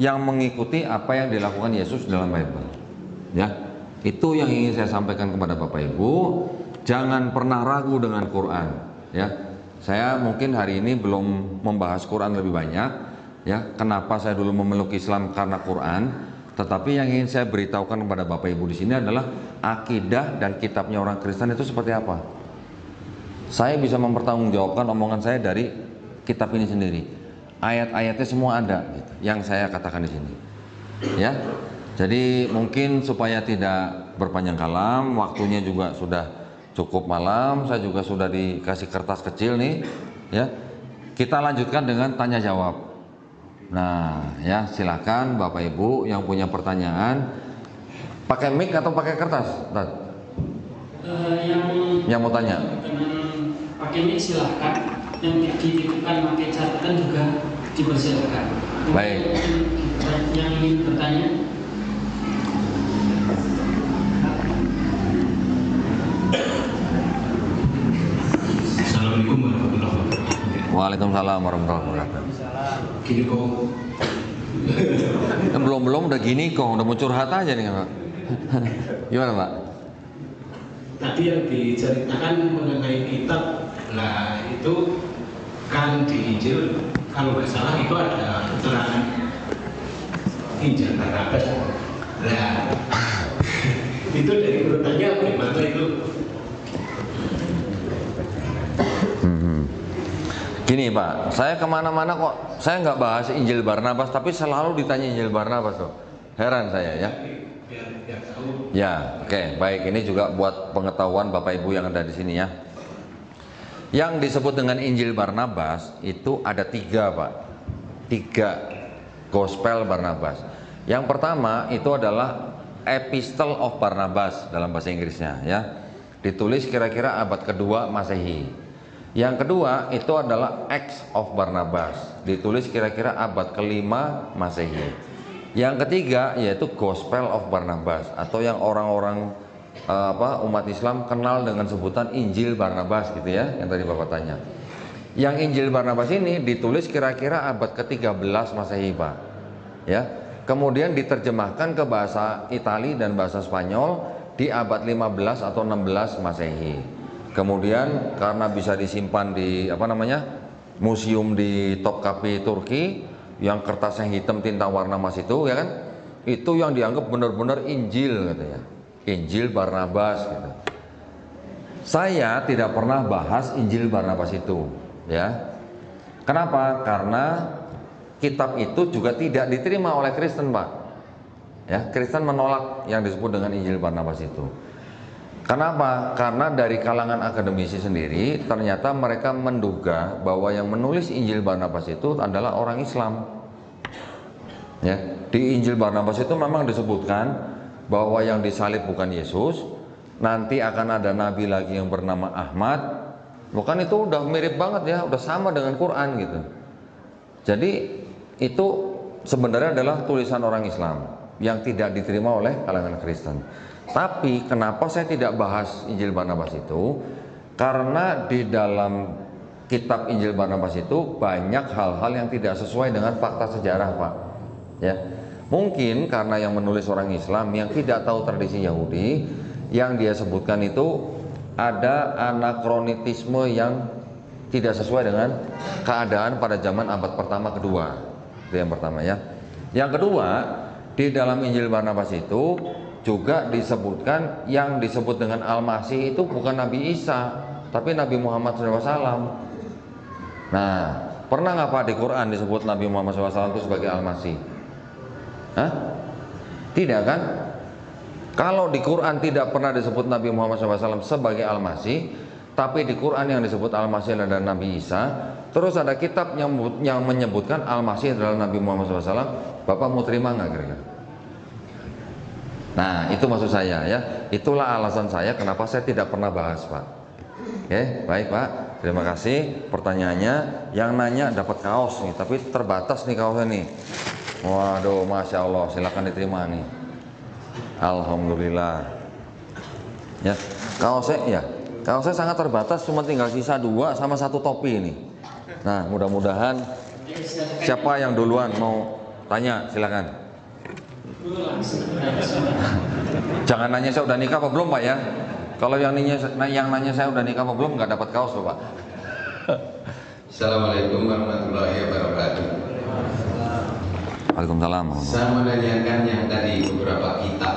yang mengikuti apa yang dilakukan Yesus dalam Bible. Ya. Itu yang ingin saya sampaikan kepada Bapak Ibu. Jangan pernah ragu dengan Quran, ya. Saya mungkin hari ini belum membahas Quran lebih banyak, ya. Kenapa saya dulu memeluk Islam karena Quran? Tetapi yang ingin saya beritahukan kepada Bapak Ibu di sini adalah akidah dan kitabnya orang Kristen itu seperti apa. Saya bisa mempertanggungjawabkan omongan saya dari kitab ini sendiri. Ayat-ayatnya semua ada gitu, yang saya katakan di sini. Ya. Jadi mungkin supaya tidak berpanjang kalam, waktunya juga sudah cukup malam. Saya juga sudah dikasih kertas kecil nih, ya. Kita lanjutkan dengan tanya jawab. Nah, ya silakan Bapak Ibu yang punya pertanyaan, pakai mic atau pakai kertas? Yang mau tanya? Pakai mic silahkan, yang dititipkan pakai catatan juga dipersilakan. Baik. Yang ingin bertanya? Assalamualaikum warahmatullahi wabarakatuh. Waalaikumsalam warahmatullahi wabarakatuh. Gini kok. Belum udah gini kok, udah mau curhat aja nih Pak. Gimana Pak? Tadi yang diceritakan mengenai kitab, lah itu kan di Injil, kalau nggak salah itu ada keterangan Injil Barnabas. Lah itu dari urutannya bagaimana itu? Gini Pak, saya kemana-mana kok saya nggak bahas Injil Barnabas, tapi selalu ditanya Injil Barnabas kok. Heran saya ya. Biar tahu. Ya, oke, baik. Ini juga buat pengetahuan Bapak Ibu yang ada di sini ya. Yang disebut dengan Injil Barnabas itu ada 3 Pak, 3 Gospel Barnabas. Yang pertama itu adalah Epistle of Barnabas dalam bahasa Inggrisnya ya. Ditulis kira-kira abad kedua Masehi. Yang kedua itu adalah Acts of Barnabas, ditulis kira-kira abad kelima Masehi. Yang ketiga yaitu Gospel of Barnabas, atau yang orang-orang umat Islam kenal dengan sebutan Injil Barnabas gitu ya, yang tadi Bapak tanya. Yang Injil Barnabas ini ditulis kira-kira abad ke-13 Masehi Pak. Ya. Kemudian diterjemahkan ke bahasa Itali dan bahasa Spanyol di abad 15 atau 16 Masehi. Kemudian karena bisa disimpan di museum di Topkapi Turki, yang kertasnya hitam tinta warna emas itu, ya kan? Itu yang dianggap benar-benar Injil katanya. Injil Barnabas gitu. Saya tidak pernah bahas Injil Barnabas itu, ya. Kenapa? Karena kitab itu juga tidak diterima oleh Kristen, Pak. Ya, Kristen menolak yang disebut dengan Injil Barnabas itu. Kenapa? Karena dari kalangan akademisi sendiri ternyata mereka menduga bahwa yang menulis Injil Barnabas itu adalah orang Islam. Ya, di Injil Barnabas itu memang disebutkan bahwa yang disalib bukan Yesus, nanti akan ada nabi lagi yang bernama Ahmad. Bukan, itu udah mirip banget ya, udah sama dengan Quran gitu. Jadi itu sebenarnya adalah tulisan orang Islam yang tidak diterima oleh kalangan Kristen. Tapi kenapa saya tidak bahas Injil Barnabas itu? Karena di dalam kitab Injil Barnabas itu banyak hal-hal yang tidak sesuai dengan fakta sejarah, Pak. Ya, mungkin karena yang menulis orang Islam yang tidak tahu tradisi Yahudi, yang dia sebutkan itu ada anakronisme yang tidak sesuai dengan keadaan pada zaman abad pertama kedua. Itu yang pertama ya. Yang kedua, di dalam Injil Barnabas itu juga disebutkan yang disebut dengan Al-Masih itu bukan Nabi Isa, tapi Nabi Muhammad SAW. Nah, pernah nggak Pak di Quran disebut Nabi Muhammad SAW itu sebagai Al-Masih? Hah? Tidak kan? Kalau di Quran tidak pernah disebut Nabi Muhammad SAW sebagai Al-Masih, tapi di Quran yang disebut Al-Masih adalah Nabi Isa, terus ada kitab yang menyebutkan Al-Masih adalah Nabi Muhammad SAW, Bapak mau terima nggak kira-kira? Nah, itu maksud saya ya. Itulah alasan saya kenapa saya tidak pernah bahas, Pak. Oke, baik Pak. Terima kasih pertanyaannya. Yang nanya dapat kaos nih, tapi terbatas nih kaosnya nih. Waduh, Masya Allah, silakan diterima nih. Alhamdulillah. Ya, kaosnya sangat terbatas, cuma tinggal sisa 2 sama 1 topi ini. Nah, mudah-mudahan siapa yang duluan mau tanya, silakan. Jangan nanya saya udah nikah apa belum, Pak ya. Kalau yang nanya saya udah nikah apa belum nggak dapat kaos loh, Pak. Assalamualaikum warahmatullahi wabarakatuh. Waalaikumsalam. Saya menanyakan yang tadi beberapa kitab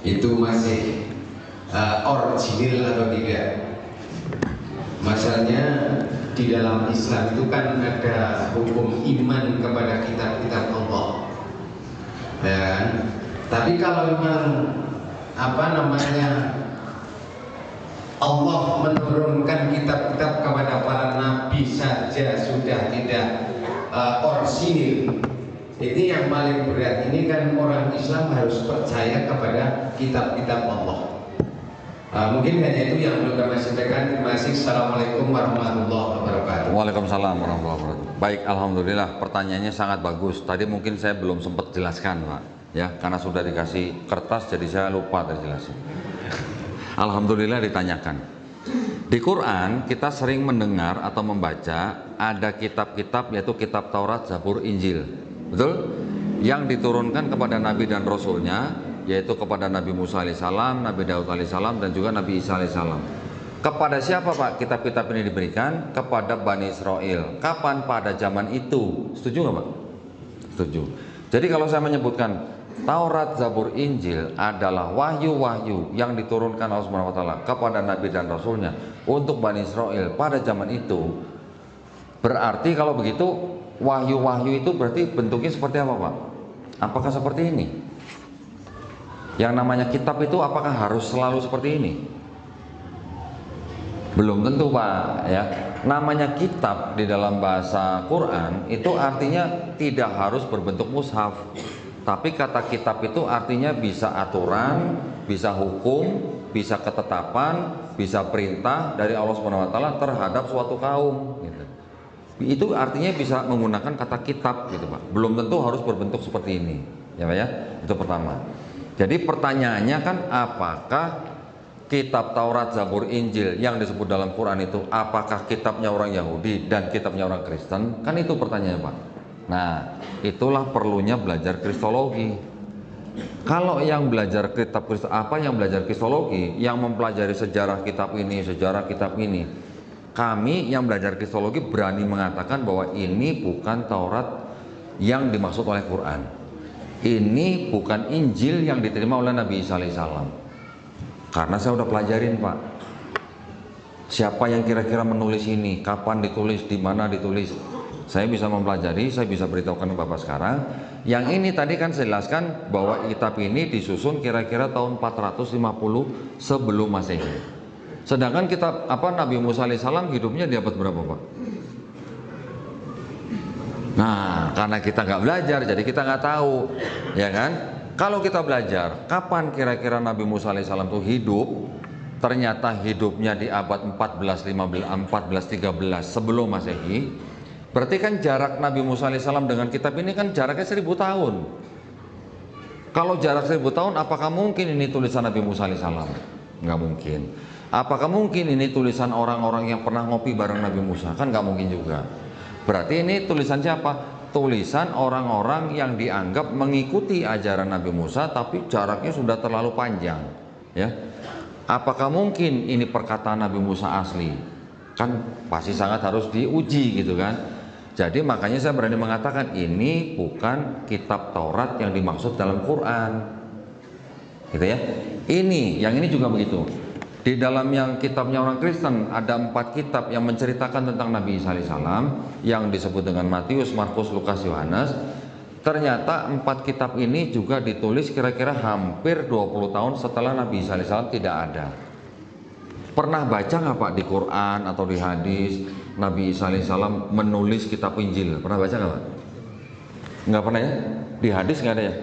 itu masih original atau tidak. Masalahnya di dalam Islam itu kan ada hukum iman kepada kitab-kitab Allah. Dan tapi kalau memang Allah menurunkan kitab-kitab kepada para nabi saja sudah tidak orisinil, ini yang paling berat. Ini kan orang Islam harus percaya kepada kitab-kitab Allah. Mungkin hanya itu yang belum kami sampaikan. Terima kasih. Assalamualaikum warahmatullahi wabarakatuh. Waalaikumsalam warahmatullahi wabarakatuh. Baik, alhamdulillah pertanyaannya sangat bagus. Tadi mungkin saya belum sempat jelaskan, Pak. Ya, karena sudah dikasih kertas jadi saya lupa tadi jelasin. Alhamdulillah ditanyakan. Di Quran kita sering mendengar atau membaca ada kitab-kitab, yaitu kitab Taurat, Zabur, Injil. Betul? Yang diturunkan kepada Nabi dan Rasulnya, yaitu kepada Nabi Musa alaihissalam, Nabi Daud alaihissalam, dan juga Nabi Isa alaihissalam. Kepada siapa Pak kitab-kitab ini diberikan? Kepada Bani Israel. Kapan? Pada zaman itu. Setuju nggak Pak? Setuju. Jadi kalau saya menyebutkan Taurat, Zabur, Injil adalah wahyu-wahyu yang diturunkan Allah Subhanahu wa taala kepada Nabi dan Rasulnya untuk Bani Israel pada zaman itu, berarti kalau begitu wahyu-wahyu itu berarti bentuknya seperti apa Pak? Apakah seperti ini? Yang namanya kitab itu apakah harus selalu seperti ini? Belum tentu Pak ya. Namanya kitab di dalam bahasa Quran itu artinya tidak harus berbentuk mushaf. Tapi kata kitab itu artinya bisa aturan, bisa hukum, bisa ketetapan, bisa perintah dari Allah Subhanahu wa taala terhadap suatu kaum gitu. Itu artinya bisa menggunakan kata kitab gitu Pak. Belum tentu harus berbentuk seperti ini. Ya Pak ya. Itu pertama. Jadi pertanyaannya kan apakah kitab Taurat, Zabur, Injil yang disebut dalam Quran itu apakah kitabnya orang Yahudi dan kitabnya orang Kristen? Kan itu pertanyaannya Pak. Nah, itulah perlunya belajar kristologi. Kalau yang belajar kitab yang belajar kristologi, yang mempelajari sejarah kitab ini, kami yang belajar kristologi berani mengatakan bahwa ini bukan Taurat yang dimaksud oleh Quran. Ini bukan Injil yang diterima oleh Nabi Isa alaihissalam. Karena saya udah pelajarin, Pak. Siapa yang kira-kira menulis ini, kapan ditulis, di mana ditulis. Saya bisa mempelajari, saya bisa beritahukan ke Bapak sekarang. Yang ini tadi kan saya jelaskan bahwa kitab ini disusun kira-kira tahun 450 sebelum Masehi. Sedangkan kitab Nabi Musa alaihissalam hidupnya di abad berapa, Pak? Nah, karena kita nggak belajar, jadi kita nggak tahu, ya kan? Kalau kita belajar, kapan kira-kira Nabi Musa alaihissalam itu hidup? Ternyata hidupnya di abad 1413 sebelum Masehi. Berarti kan jarak Nabi Musa alaihissalam dengan kitab ini kan jaraknya 1000 tahun. Kalau jarak 1000 tahun, apakah mungkin ini tulisan Nabi Musa alaihissalam? Nggak mungkin. Apakah mungkin ini tulisan orang-orang yang pernah ngopi bareng Nabi Musa? Kan nggak mungkin juga. Berarti ini tulisan siapa? Tulisan orang-orang yang dianggap mengikuti ajaran Nabi Musa, tapi jaraknya sudah terlalu panjang. Ya, apakah mungkin ini perkataan Nabi Musa asli? Kan pasti sangat harus diuji gitu kan. Jadi makanya saya berani mengatakan ini bukan kitab Taurat yang dimaksud dalam Quran, gitu ya. Yang ini juga begitu. Di dalam yang kitabnya orang Kristen ada 4 kitab yang menceritakan tentang Nabi Isa alaihissalam yang disebut dengan Matius, Markus, Lukas, Yohanes. Ternyata 4 kitab ini juga ditulis kira-kira hampir 20 tahun setelah Nabi Isa alaihissalam tidak ada. Pernah baca nggak Pak di Quran atau di hadis Nabi Isa alaihissalam menulis kitab Injil? Pernah baca nggak Pak? Nggak pernah ya? Di hadis nggak ada ya?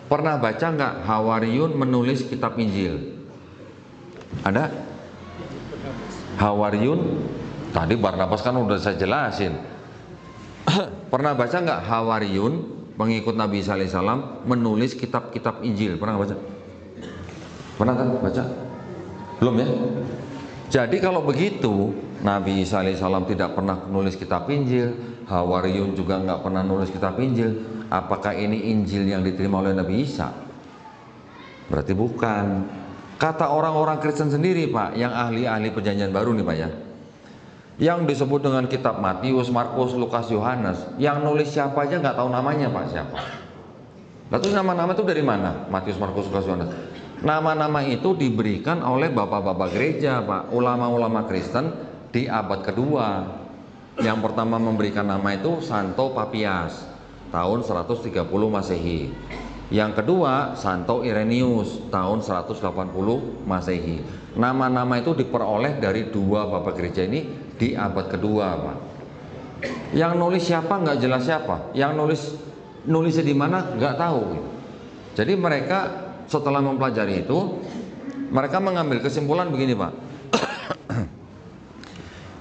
Pernah baca nggak Hawariyun menulis kitab Injil? Ada? Hawariyun tadi Barnabas kan udah saya jelasin. Pernah baca nggak Hawariyun pengikut Nabi Isa alaihissalam menulis kitab-kitab Injil? Pernah baca? Pernah kan baca? Belum ya? Jadi kalau begitu Nabi Isa alaihissalam tidak pernah menulis kitab Injil, Hawariyun juga nggak pernah nulis kitab Injil. Apakah ini Injil yang diterima oleh Nabi Isa? Berarti bukan. Kata orang-orang Kristen sendiri Pak, yang ahli-ahli perjanjian baru nih Pak ya, yang disebut dengan kitab Matius, Markus, Lukas, Yohanes, yang nulis siapa aja nggak tahu namanya Pak siapa. Lalu nama-nama itu dari mana? Matius, Markus, Lukas, Yohanes. Nama-nama itu diberikan oleh bapak-bapak gereja Pak, ulama-ulama Kristen di abad kedua. Yang pertama memberikan nama itu Santo Papias tahun 130 Masehi. Yang kedua Santo Irenaeus tahun 180 Masehi. Nama-nama itu diperoleh dari 2 bapak gereja ini di abad kedua Pak. Yang nulis siapa nggak jelas siapa. Yang nulisnya di mana nggak tahu. Jadi mereka setelah mempelajari itu, mereka mengambil kesimpulan begini Pak.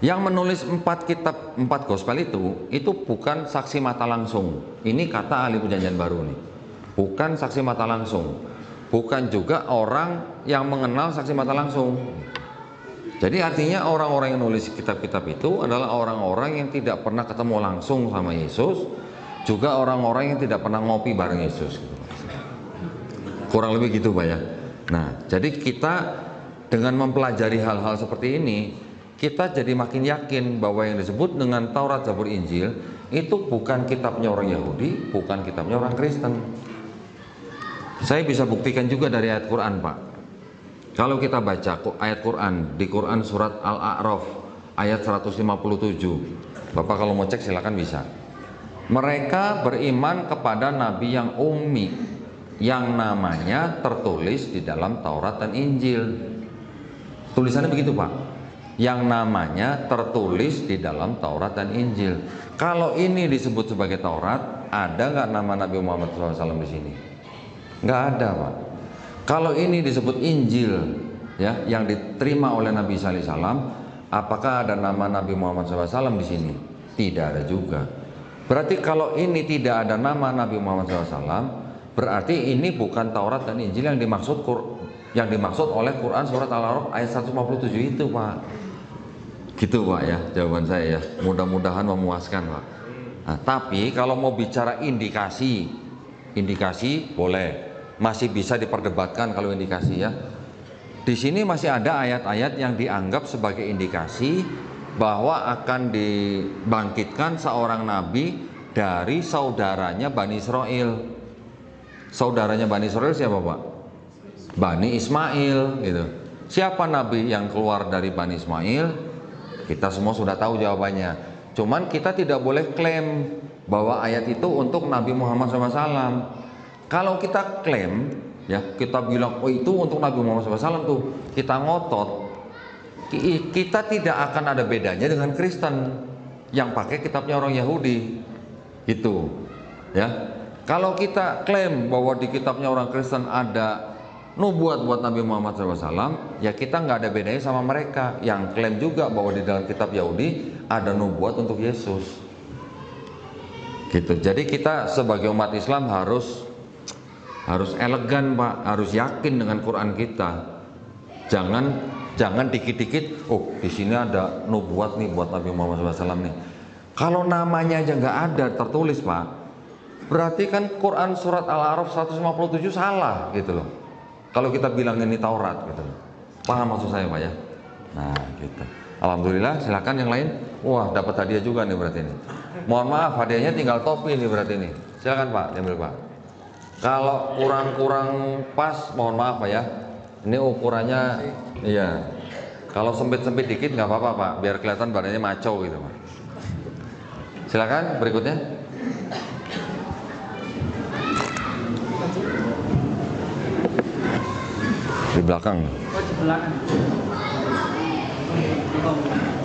Yang menulis 4 kitab, 4 gospel itu bukan saksi mata langsung. Ini kata ahli perjanjian baru nih. Bukan saksi mata langsung. Bukan juga orang yang mengenal saksi mata langsung. Jadi artinya orang-orang yang nulis kitab-kitab itu adalah orang-orang yang tidak pernah ketemu langsung sama Yesus, juga orang-orang yang tidak pernah ngopi bareng Yesus. Kurang lebih gitu Pak ya. Nah, jadi kita dengan mempelajari hal-hal seperti ini, kita jadi makin yakin bahwa yang disebut dengan Taurat, Zabur, Injil itu bukan kitabnya orang Yahudi, bukan kitabnya orang Kristen. Saya bisa buktikan juga dari ayat Quran Pak. Kalau kita baca ayat Quran di Quran surat Al-A'raf ayat 157, Bapak kalau mau cek silakan bisa. Mereka beriman kepada nabi yang ummi, yang namanya tertulis di dalam Taurat dan Injil. Tulisannya begitu Pak, yang namanya tertulis di dalam Taurat dan Injil. Kalau ini disebut sebagai Taurat, ada nggak nama Nabi Muhammad SAW di sini? Nggak ada Pak. Kalau ini disebut Injil, ya, yang diterima oleh Nabi Isa alaihissalam, apakah ada nama Nabi Muhammad SAW di sini? Tidak ada juga. Berarti kalau ini tidak ada nama Nabi Muhammad SAW, berarti ini bukan Taurat dan Injil yang dimaksud oleh Quran surat Al-A'raf ayat 157 itu Pak. Gitu Pak ya jawaban saya ya. Mudah-mudahan memuaskan Pak. Nah, tapi kalau mau bicara indikasi boleh, masih bisa diperdebatkan kalau indikasi ya. Di sini masih ada ayat-ayat yang dianggap sebagai indikasi bahwa akan dibangkitkan seorang nabi dari saudaranya Bani Israel. Saudaranya Bani Israel siapa Pak? Bani Ismail gitu. Siapa nabi yang keluar dari Bani Ismail? Kita semua sudah tahu jawabannya. Cuman kita tidak boleh klaim bahwa ayat itu untuk Nabi Muhammad SAW. Kalau kita klaim, ya kita bilang oh itu untuk Nabi Muhammad SAW tuh, kita ngotot, kita tidak akan ada bedanya dengan Kristen yang pakai kitabnya orang Yahudi, gitu, ya. Kalau kita klaim bahwa di kitabnya orang Kristen ada nubuat buat Nabi Muhammad SAW, ya kita nggak ada bedanya sama mereka yang klaim juga bahwa di dalam kitab Yahudi ada nubuat untuk Yesus, gitu. Jadi kita sebagai umat Islam harus elegan Pak, harus yakin dengan Quran kita. Jangan dikit-dikit, oh di sini ada nubuat nih buat Nabi Muhammad SAW nih. Kalau namanya aja nggak ada tertulis Pak, berarti kan Quran surat Al-A'raf 157 salah gitu loh. Kalau kita bilang ini Taurat gitu loh. Paham maksud saya Pak ya? Nah gitu. Alhamdulillah, silakan yang lain. Wah dapat hadiah juga nih berarti ini. Mohon maaf hadiahnya tinggal topi nih berarti ini. Silakan Pak, diambil Pak. Kalau kurang pas, mohon maaf Pak ya. Ini ukurannya, iya. Kalau sempit-sempit dikit nggak apa-apa Pak, biar kelihatan badannya maco gitu Pak. Silakan berikutnya. Di belakang.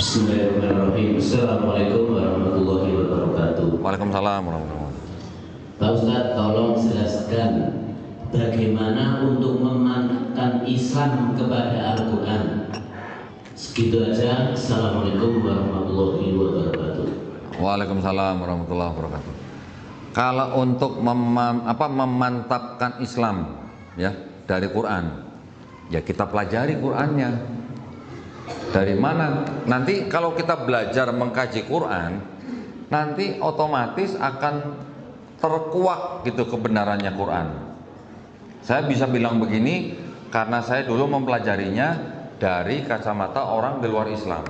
Bismillahirrahmanirrahim. Assalamualaikum warahmatullahi wabarakatuh. Waalaikumsalam warahmatullahi wabarakatuh. Pak Ustadz, tolong jelaskan bagaimana untuk memantapkan Islam kepada Al-Quran. Segitu aja. Assalamualaikum warahmatullahi wabarakatuh. Waalaikumsalam warahmatullahi wabarakatuh. Kalau untuk memantapkan Islam ya dari Quran, ya kita pelajari Qurannya. Dari mana? Nanti kalau kita belajar mengkaji Quran, nanti otomatis akan terkuak gitu kebenarannya Quran. Saya bisa bilang begini karena saya dulu mempelajarinya dari kacamata orang di luar Islam.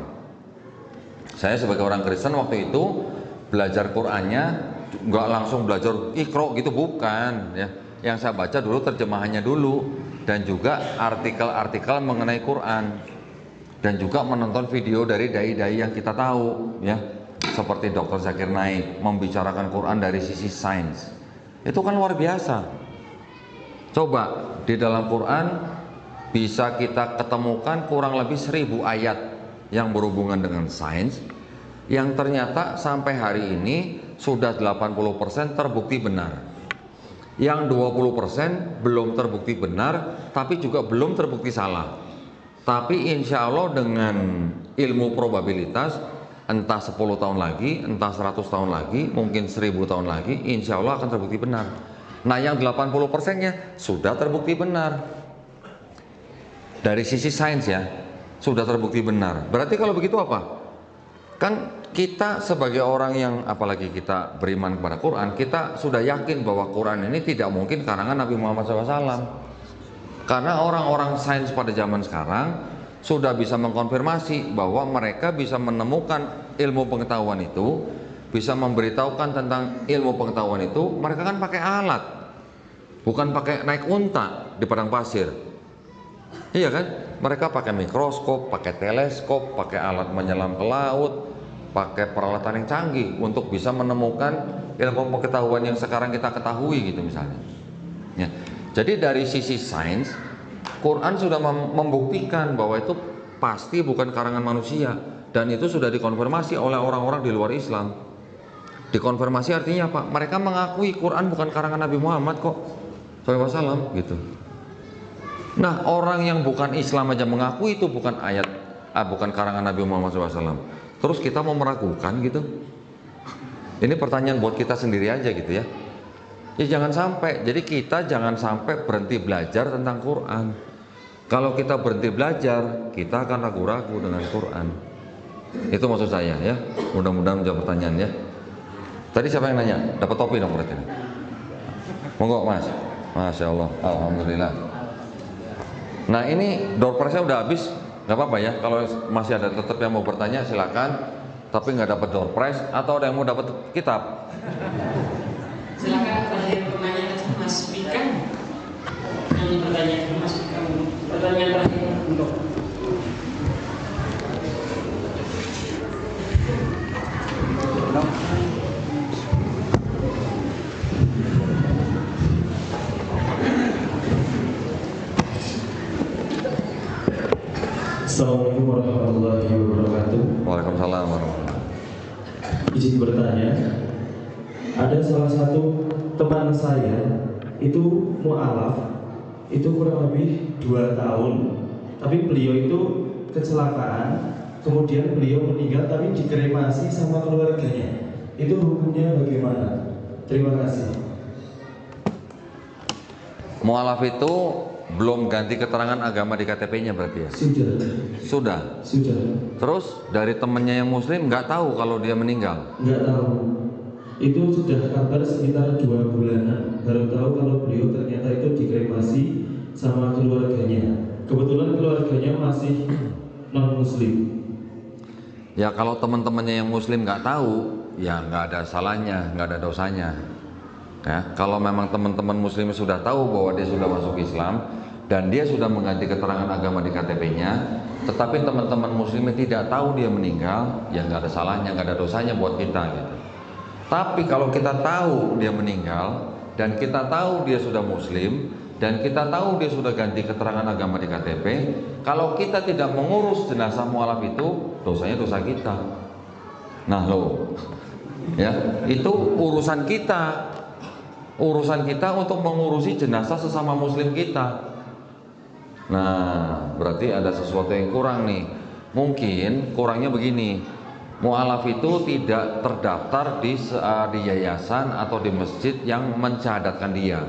Saya sebagai orang Kristen waktu itu belajar Qurannya nggak langsung belajar Iqra gitu, bukan ya. Yang saya baca dulu terjemahannya dulu dan juga artikel-artikel mengenai Quran dan juga menonton video dari dai-dai yang kita tahu ya, seperti Dr. Zakir Naik membicarakan Quran dari sisi sains. Itu kan luar biasa. Coba di dalam Quran bisa kita ketemukan kurang lebih 1000 ayat yang berhubungan dengan sains yang ternyata sampai hari ini sudah 80% terbukti benar. Yang 20% belum terbukti benar, tapi juga belum terbukti salah. Tapi insya Allah dengan ilmu probabilitas, entah 10 tahun lagi, entah 100 tahun lagi, mungkin 1000 tahun lagi, insya Allah akan terbukti benar. Nah yang 80%-nya sudah terbukti benar. Dari sisi sains ya, sudah terbukti benar. Berarti kalau begitu apa? Kan kita sebagai orang yang, apalagi kita beriman kepada Quran, kita sudah yakin bahwa Quran ini tidak mungkin karangan Nabi Muhammad SAW. Karena orang-orang sains pada zaman sekarang sudah bisa mengkonfirmasi bahwa mereka bisa menemukan ilmu pengetahuan itu, bisa memberitahukan tentang ilmu pengetahuan itu, mereka kan pakai alat, bukan pakai naik unta di padang pasir. Iya kan? Mereka pakai mikroskop, pakai teleskop, pakai alat menyelam ke laut, pakai peralatan yang canggih untuk bisa menemukan ilmu pengetahuan yang sekarang kita ketahui gitu misalnya. Ya. Jadi dari sisi sains, Quran sudah membuktikan bahwa itu pasti bukan karangan manusia dan itu sudah dikonfirmasi oleh orang-orang di luar Islam. Dikonfirmasi artinya apa? Mereka mengakui Quran bukan karangan Nabi Muhammad kok SAW gitu. Nah orang yang bukan Islam aja mengakui itu bukan ayat, bukan karangan Nabi Muhammad SAW. Terus kita mau meragukan gitu? Ini pertanyaan buat kita sendiri aja gitu ya. Ya jangan sampai, jadi kita jangan sampai berhenti belajar tentang Quran. Kalau kita berhenti belajar, kita akan ragu-ragu dengan Quran. Itu maksud saya ya. Mudah-mudahan menjawab pertanyaan ya. Tadi siapa yang nanya? Dapat topi dong berarti. Monggo Mas. Masya Allah, Alhamdulillah. Nah ini door prize-nya udah habis, nggak apa-apa ya. Kalau masih ada tetap yang mau bertanya silakan. tapi nggak dapat door prize, atau ada yang mau dapat kitab? Silakan terakhir pertanyaan Mas Fikam. Yang bertanya dulu Mas Fikam. Pertanyaan terakhir untuk Assalamualaikum warahmatullahi wabarakatuh. Waalaikumsalam warahmatullahi wabarakatuh. Izin bertanya, ada salah satu teman saya itu mu'alaf, itu kurang lebih 2 tahun. Tapi beliau itu kecelakaan, kemudian beliau meninggal tapi dikremasi sama keluarganya. Itu hukumnya bagaimana? Terima kasih. Mu'alaf itu belum ganti keterangan agama di KTP-nya berarti ya? Sudah. Sudah. Terus dari temennya yang muslim nggak tahu kalau dia meninggal? Nggak tahu. Itu sudah kabar sekitar 2 bulanan. Baru tahu kalau beliau ternyata itu dikremasi sama keluarganya. Kebetulan keluarganya masih non muslim. Ya kalau teman-temannya yang muslim nggak tahu, ya nggak ada salahnya, nggak ada dosanya. Ya, kalau memang teman-teman muslim sudah tahu bahwa dia sudah masuk Islam dan dia sudah mengganti keterangan agama di KTP-nya, tetapi teman-teman muslimnya tidak tahu dia meninggal, ya nggak ada salahnya, nggak ada dosanya buat kita gitu. Tapi kalau kita tahu dia meninggal dan kita tahu dia sudah muslim dan kita tahu dia sudah ganti keterangan agama di KTP, kalau kita tidak mengurus jenazah mu'alaf itu, dosanya dosa kita. Nah loh, ya itu urusan kita. Urusan kita untuk mengurusi jenazah sesama muslim kita. Nah, berarti ada sesuatu yang kurang nih. Mungkin kurangnya begini. Mu'alaf itu tidak terdaftar di yayasan atau di masjid yang mensyahadatkan dia.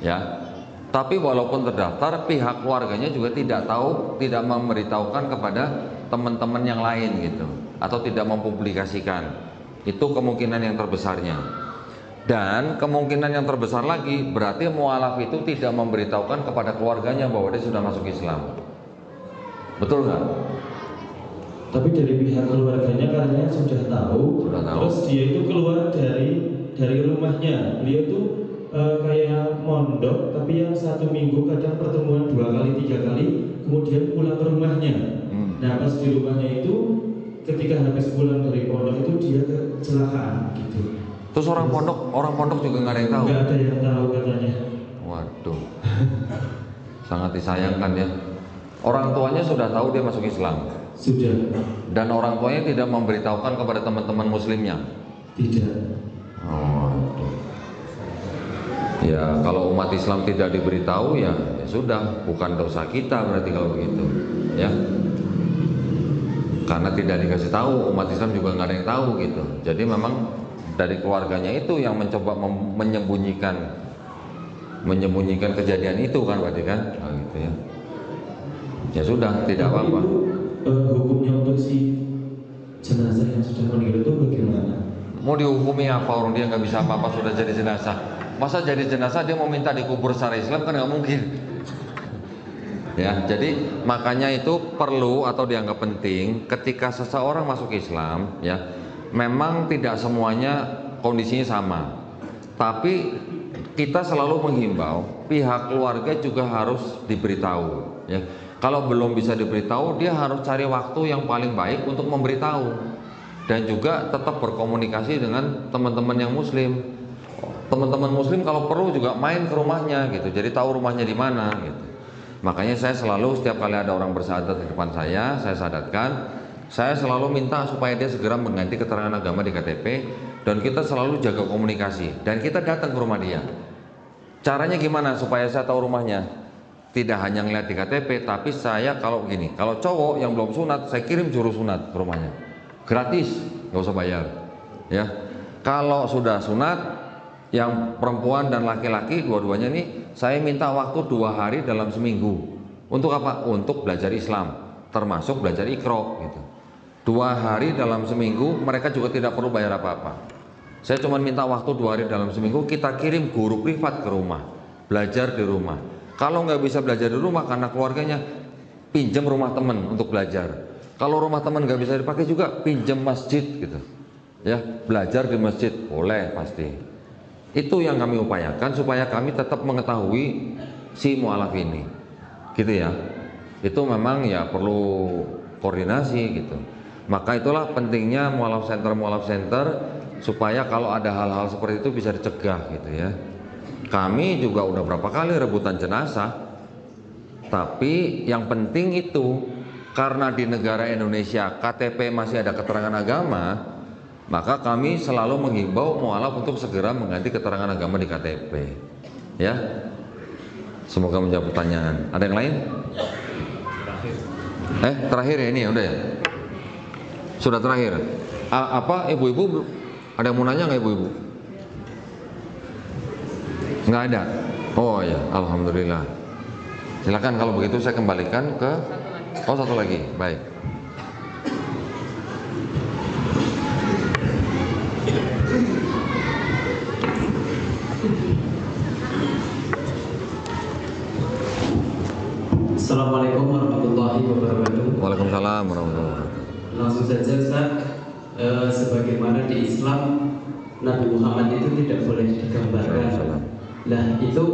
Ya. Tapi walaupun terdaftar, pihak keluarganya juga tidak tahu, tidak memberitahukan kepada teman-teman yang lain gitu, atau tidak mempublikasikan. Itu kemungkinan yang terbesarnya. Dan kemungkinan yang terbesar lagi berarti mu'alaf itu tidak memberitahukan kepada keluarganya bahwa dia sudah masuk Islam. Betul nggak? Tapi dari pihak keluarganya katanya sudah tahu. Terus dia itu keluar dari rumahnya. Beliau itu kayak mondok, tapi yang 1 minggu kadang pertemuan 2 kali 3 kali, kemudian pulang ke rumahnya. Nah pas di rumahnya itu ketika habis pulang dari pondok itu dia kecelakaan gitu. Terus orang pondok juga nggak ada yang tahu. Nggak ada yang tahu katanya. Waduh, sangat disayangkan ya. Orang tuanya sudah tahu dia masuk Islam. Sudah. Dan orang tuanya tidak memberitahukan kepada teman-teman muslimnya. Tidak. Oh, ya kalau umat Islam tidak diberitahu ya sudah, bukan dosa kita berarti kalau begitu, ya. Karena tidak dikasih tahu, umat Islam juga nggak ada yang tahu gitu. Jadi memang dari keluarganya itu yang mencoba menyembunyikan kejadian itu kan berarti kan, nah, gitu ya. Ya sudah, tidak apa-apa. Hukumnya untuk si jenazah yang sudah meninggal itu bagaimana? Mau dihukumi apa, orang dia nggak bisa apa-apa sudah jadi jenazah. Masa jadi jenazah dia mau minta dikubur secara Islam kan nggak mungkin. Ya, jadi makanya itu perlu atau dianggap penting ketika seseorang masuk Islam, ya. Memang tidak semuanya kondisinya sama, tapi kita selalu menghimbau pihak keluarga juga harus diberitahu. Ya, kalau belum bisa diberitahu, dia harus cari waktu yang paling baik untuk memberitahu dan juga tetap berkomunikasi dengan teman-teman yang Muslim. Teman-teman Muslim kalau perlu juga main ke rumahnya gitu, jadi tahu rumahnya di mana gitu. Makanya saya selalu setiap kali ada orang bersyahadat di depan saya syahadatkan. Saya selalu minta supaya dia segera mengganti keterangan agama di KTP dan kita selalu jaga komunikasi dan kita datang ke rumah dia. Caranya gimana supaya saya tahu rumahnya? Tidak hanya ngeliat di KTP, tapi saya kalau gini, kalau cowok yang belum sunat, saya kirim juru sunat ke rumahnya, gratis, nggak usah bayar. Ya, kalau sudah sunat, yang perempuan dan laki-laki dua-duanya nih, saya minta waktu 2 hari dalam seminggu. Untuk apa? Untuk belajar Islam, termasuk belajar Iqra gitu. 2 hari dalam seminggu, mereka juga tidak perlu bayar apa-apa. Saya cuma minta waktu 2 hari dalam seminggu, kita kirim guru privat ke rumah, belajar di rumah. Kalau nggak bisa belajar di rumah karena keluarganya, pinjam rumah teman untuk belajar. Kalau rumah teman nggak bisa dipakai juga pinjam masjid gitu. Ya, belajar di masjid boleh pasti. Itu yang kami upayakan supaya kami tetap mengetahui si mualaf ini. Gitu ya. Itu memang ya perlu koordinasi gitu. Maka itulah pentingnya mualaf center supaya kalau ada hal-hal seperti itu bisa dicegah gitu ya. Kami juga udah berapa kali rebutan jenazah. Tapi yang penting itu karena di negara Indonesia KTP masih ada keterangan agama, maka kami selalu menghimbau mualaf untuk segera mengganti keterangan agama di KTP. Ya, semoga menjawab pertanyaan. Ada yang lain? Terakhir ya ini ya, udah ya. Sudah terakhir. Apa ibu-ibu ada yang mau nanya nggak ibu-ibu? Nggak ada. Oh ya, alhamdulillah. Silakan kalau begitu saya kembalikan ke satu lagi. Baik. Assalamualaikum warahmatullahi wabarakatuh. Waalaikumsalam warahmatullahi wabarakatuh. Langsung saja Ustaz, sebagaimana di Islam Nabi Muhammad itu tidak boleh digambarkan. Nah itu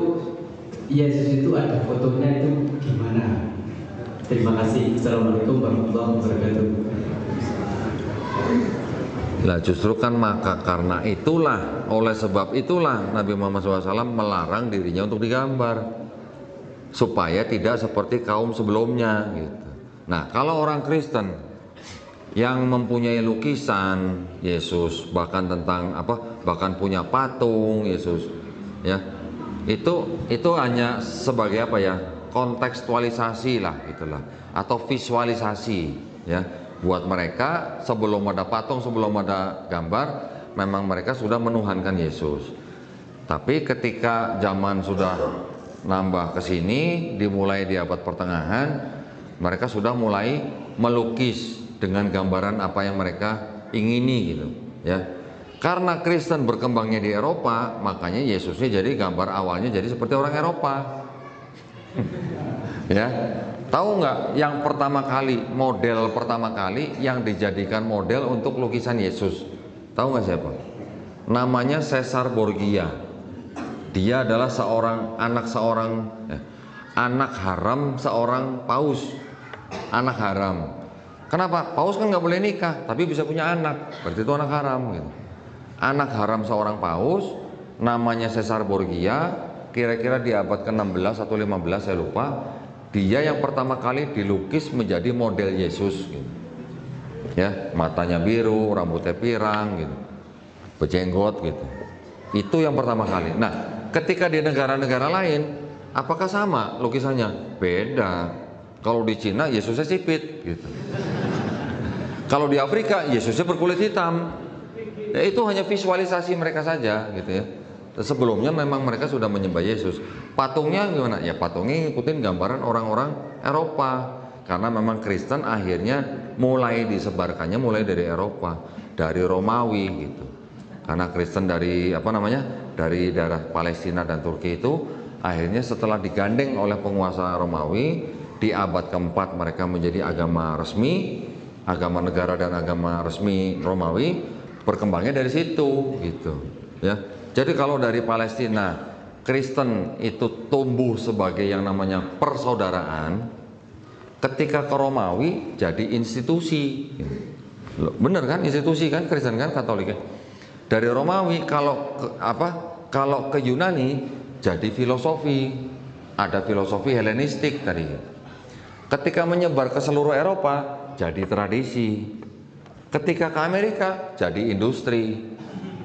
Yesus itu ada fotonya itu gimana? Terima kasih. Assalamualaikum warahmatullahi wabarakatuh. Lah justru kan maka karena itulah, oleh sebab itulah Nabi Muhammad SAW melarang dirinya untuk digambar supaya tidak seperti kaum sebelumnya gitu. Nah kalau orang Kristen yang mempunyai lukisan Yesus, bahkan tentang bahkan punya patung Yesus ya, itu hanya sebagai kontekstualisasi lah gitulah, atau visualisasi ya. Buat mereka sebelum ada patung, sebelum ada gambar, memang mereka sudah menuhankan Yesus. Tapi ketika zaman sudah nambah ke sini, dimulai di abad pertengahan, mereka sudah mulai melukis dengan gambaran apa yang mereka ingini gitu ya. Karena Kristen berkembangnya di Eropa, makanya Yesusnya jadi gambar awalnya jadi seperti orang Eropa. Ya. Tahu nggak yang model pertama kali yang dijadikan model untuk lukisan Yesus? Tahu nggak siapa? Namanya Caesar Borgia. Dia adalah anak haram seorang paus. Anak haram. Kenapa? Paus kan nggak boleh nikah, tapi bisa punya anak. Berarti itu anak haram gitu. Anak haram seorang paus, namanya Caesar Borgia, kira-kira di abad ke-16 atau 15 saya lupa. Dia yang pertama kali dilukis menjadi model Yesus gitu. Ya, matanya biru, rambutnya pirang gitu. Berjenggot gitu. Itu yang pertama kali. Nah, ketika di negara-negara lain, apakah sama lukisannya? Beda. Kalau di Cina Yesusnya sipit gitu. Kalau di Afrika Yesusnya berkulit hitam. Ya, itu hanya visualisasi mereka saja gitu ya. Sebelumnya memang mereka sudah menyembah Yesus. Patungnya gimana? Ya patungnya ngikutin gambaran orang-orang Eropa. Karena memang Kristen akhirnya mulai disebarkannya mulai dari Eropa, dari Romawi gitu. Karena Kristen dari dari daerah Palestina dan Turki itu akhirnya setelah digandeng oleh penguasa Romawi di abad keempat mereka menjadi agama resmi, agama negara dan agama resmi Romawi, berkembangnya dari situ gitu ya. Jadi kalau dari Palestina Kristen itu tumbuh sebagai yang namanya persaudaraan, ketika ke Romawi jadi institusi. Bener kan, institusi kan, Kristen kan, Katolik. Dari Romawi kalau ke Yunani jadi filosofi, ada filosofi Helenistik tadi. Ketika menyebar ke seluruh Eropa jadi tradisi. Ketika ke Amerika jadi industri.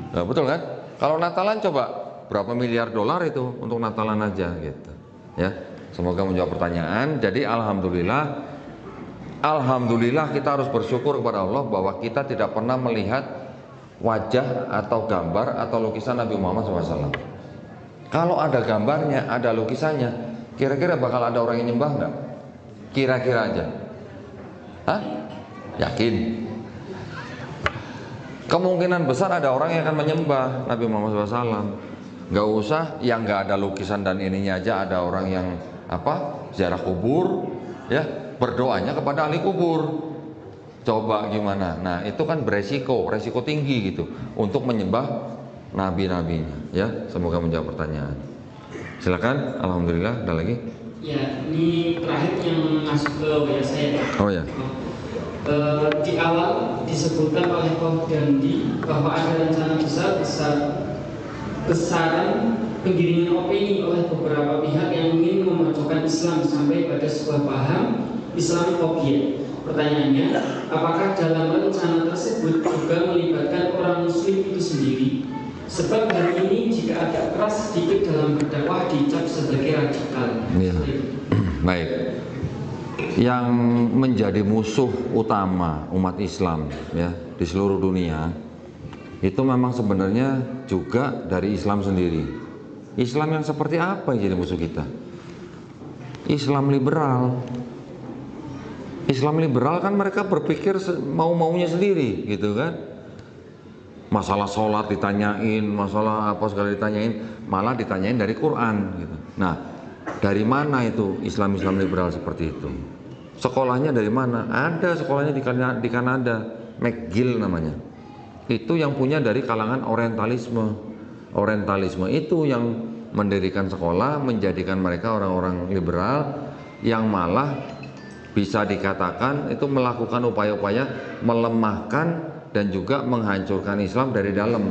Nah, betul kan? Kalau Natalan coba berapa miliar dolar itu untuk Natalan aja gitu. Ya. Semoga menjawab pertanyaan. Jadi alhamdulillah kita harus bersyukur kepada Allah bahwa kita tidak pernah melihat wajah atau gambar atau lukisan Nabi Muhammad SAW. Kalau ada gambarnya, ada lukisannya, kira-kira bakal ada orang yang nyembah nggak? Kira-kira aja. Hah? Yakin? Kemungkinan besar ada orang yang akan menyembah Nabi Muhammad SAW. Nggak usah yang nggak ada lukisan dan ininya aja, ada orang yang ziarah kubur, ya berdoanya kepada ahli kubur. Coba gimana? Nah, itu kan resiko tinggi gitu untuk menyembah nabi-nabinya. Ya, semoga menjawab pertanyaan. Silakan. Alhamdulillah. Ada lagi? Ya, ini terakhir yang masuk ke WA saya. Oh ya. Di awal disebutkan oleh Prof. Dandi bahwa ada rencana besaran penggiringan opini oleh beberapa pihak yang ingin memojokkan Islam sampai pada sebuah paham Islamofobia. Pertanyaannya, apakah dalam rencana tersebut juga melibatkan orang Muslim itu sendiri? Sebab hari ini jika agak keras sedikit dalam berdakwah dicap sebagai radikal. Ya. Baik. Yang menjadi musuh utama umat Islam ya di seluruh dunia itu memang sebenarnya juga dari Islam sendiri. Islam yang seperti apa yang jadi musuh kita? Islam liberal. Islam liberal kan mereka berpikir mau-maunya sendiri gitu kan. Masalah sholat ditanyain, masalah apa segala ditanyain, malah ditanyain dari Quran gitu. Nah, dari mana itu Islam liberal seperti itu? Sekolahnya dari mana? Ada sekolahnya di Kanada, McGill namanya. Itu yang punya dari kalangan Orientalisme. Orientalisme itu yang mendirikan sekolah, menjadikan mereka orang-orang liberal yang malah bisa dikatakan itu melakukan upaya-upaya melemahkan dan juga menghancurkan Islam dari dalam.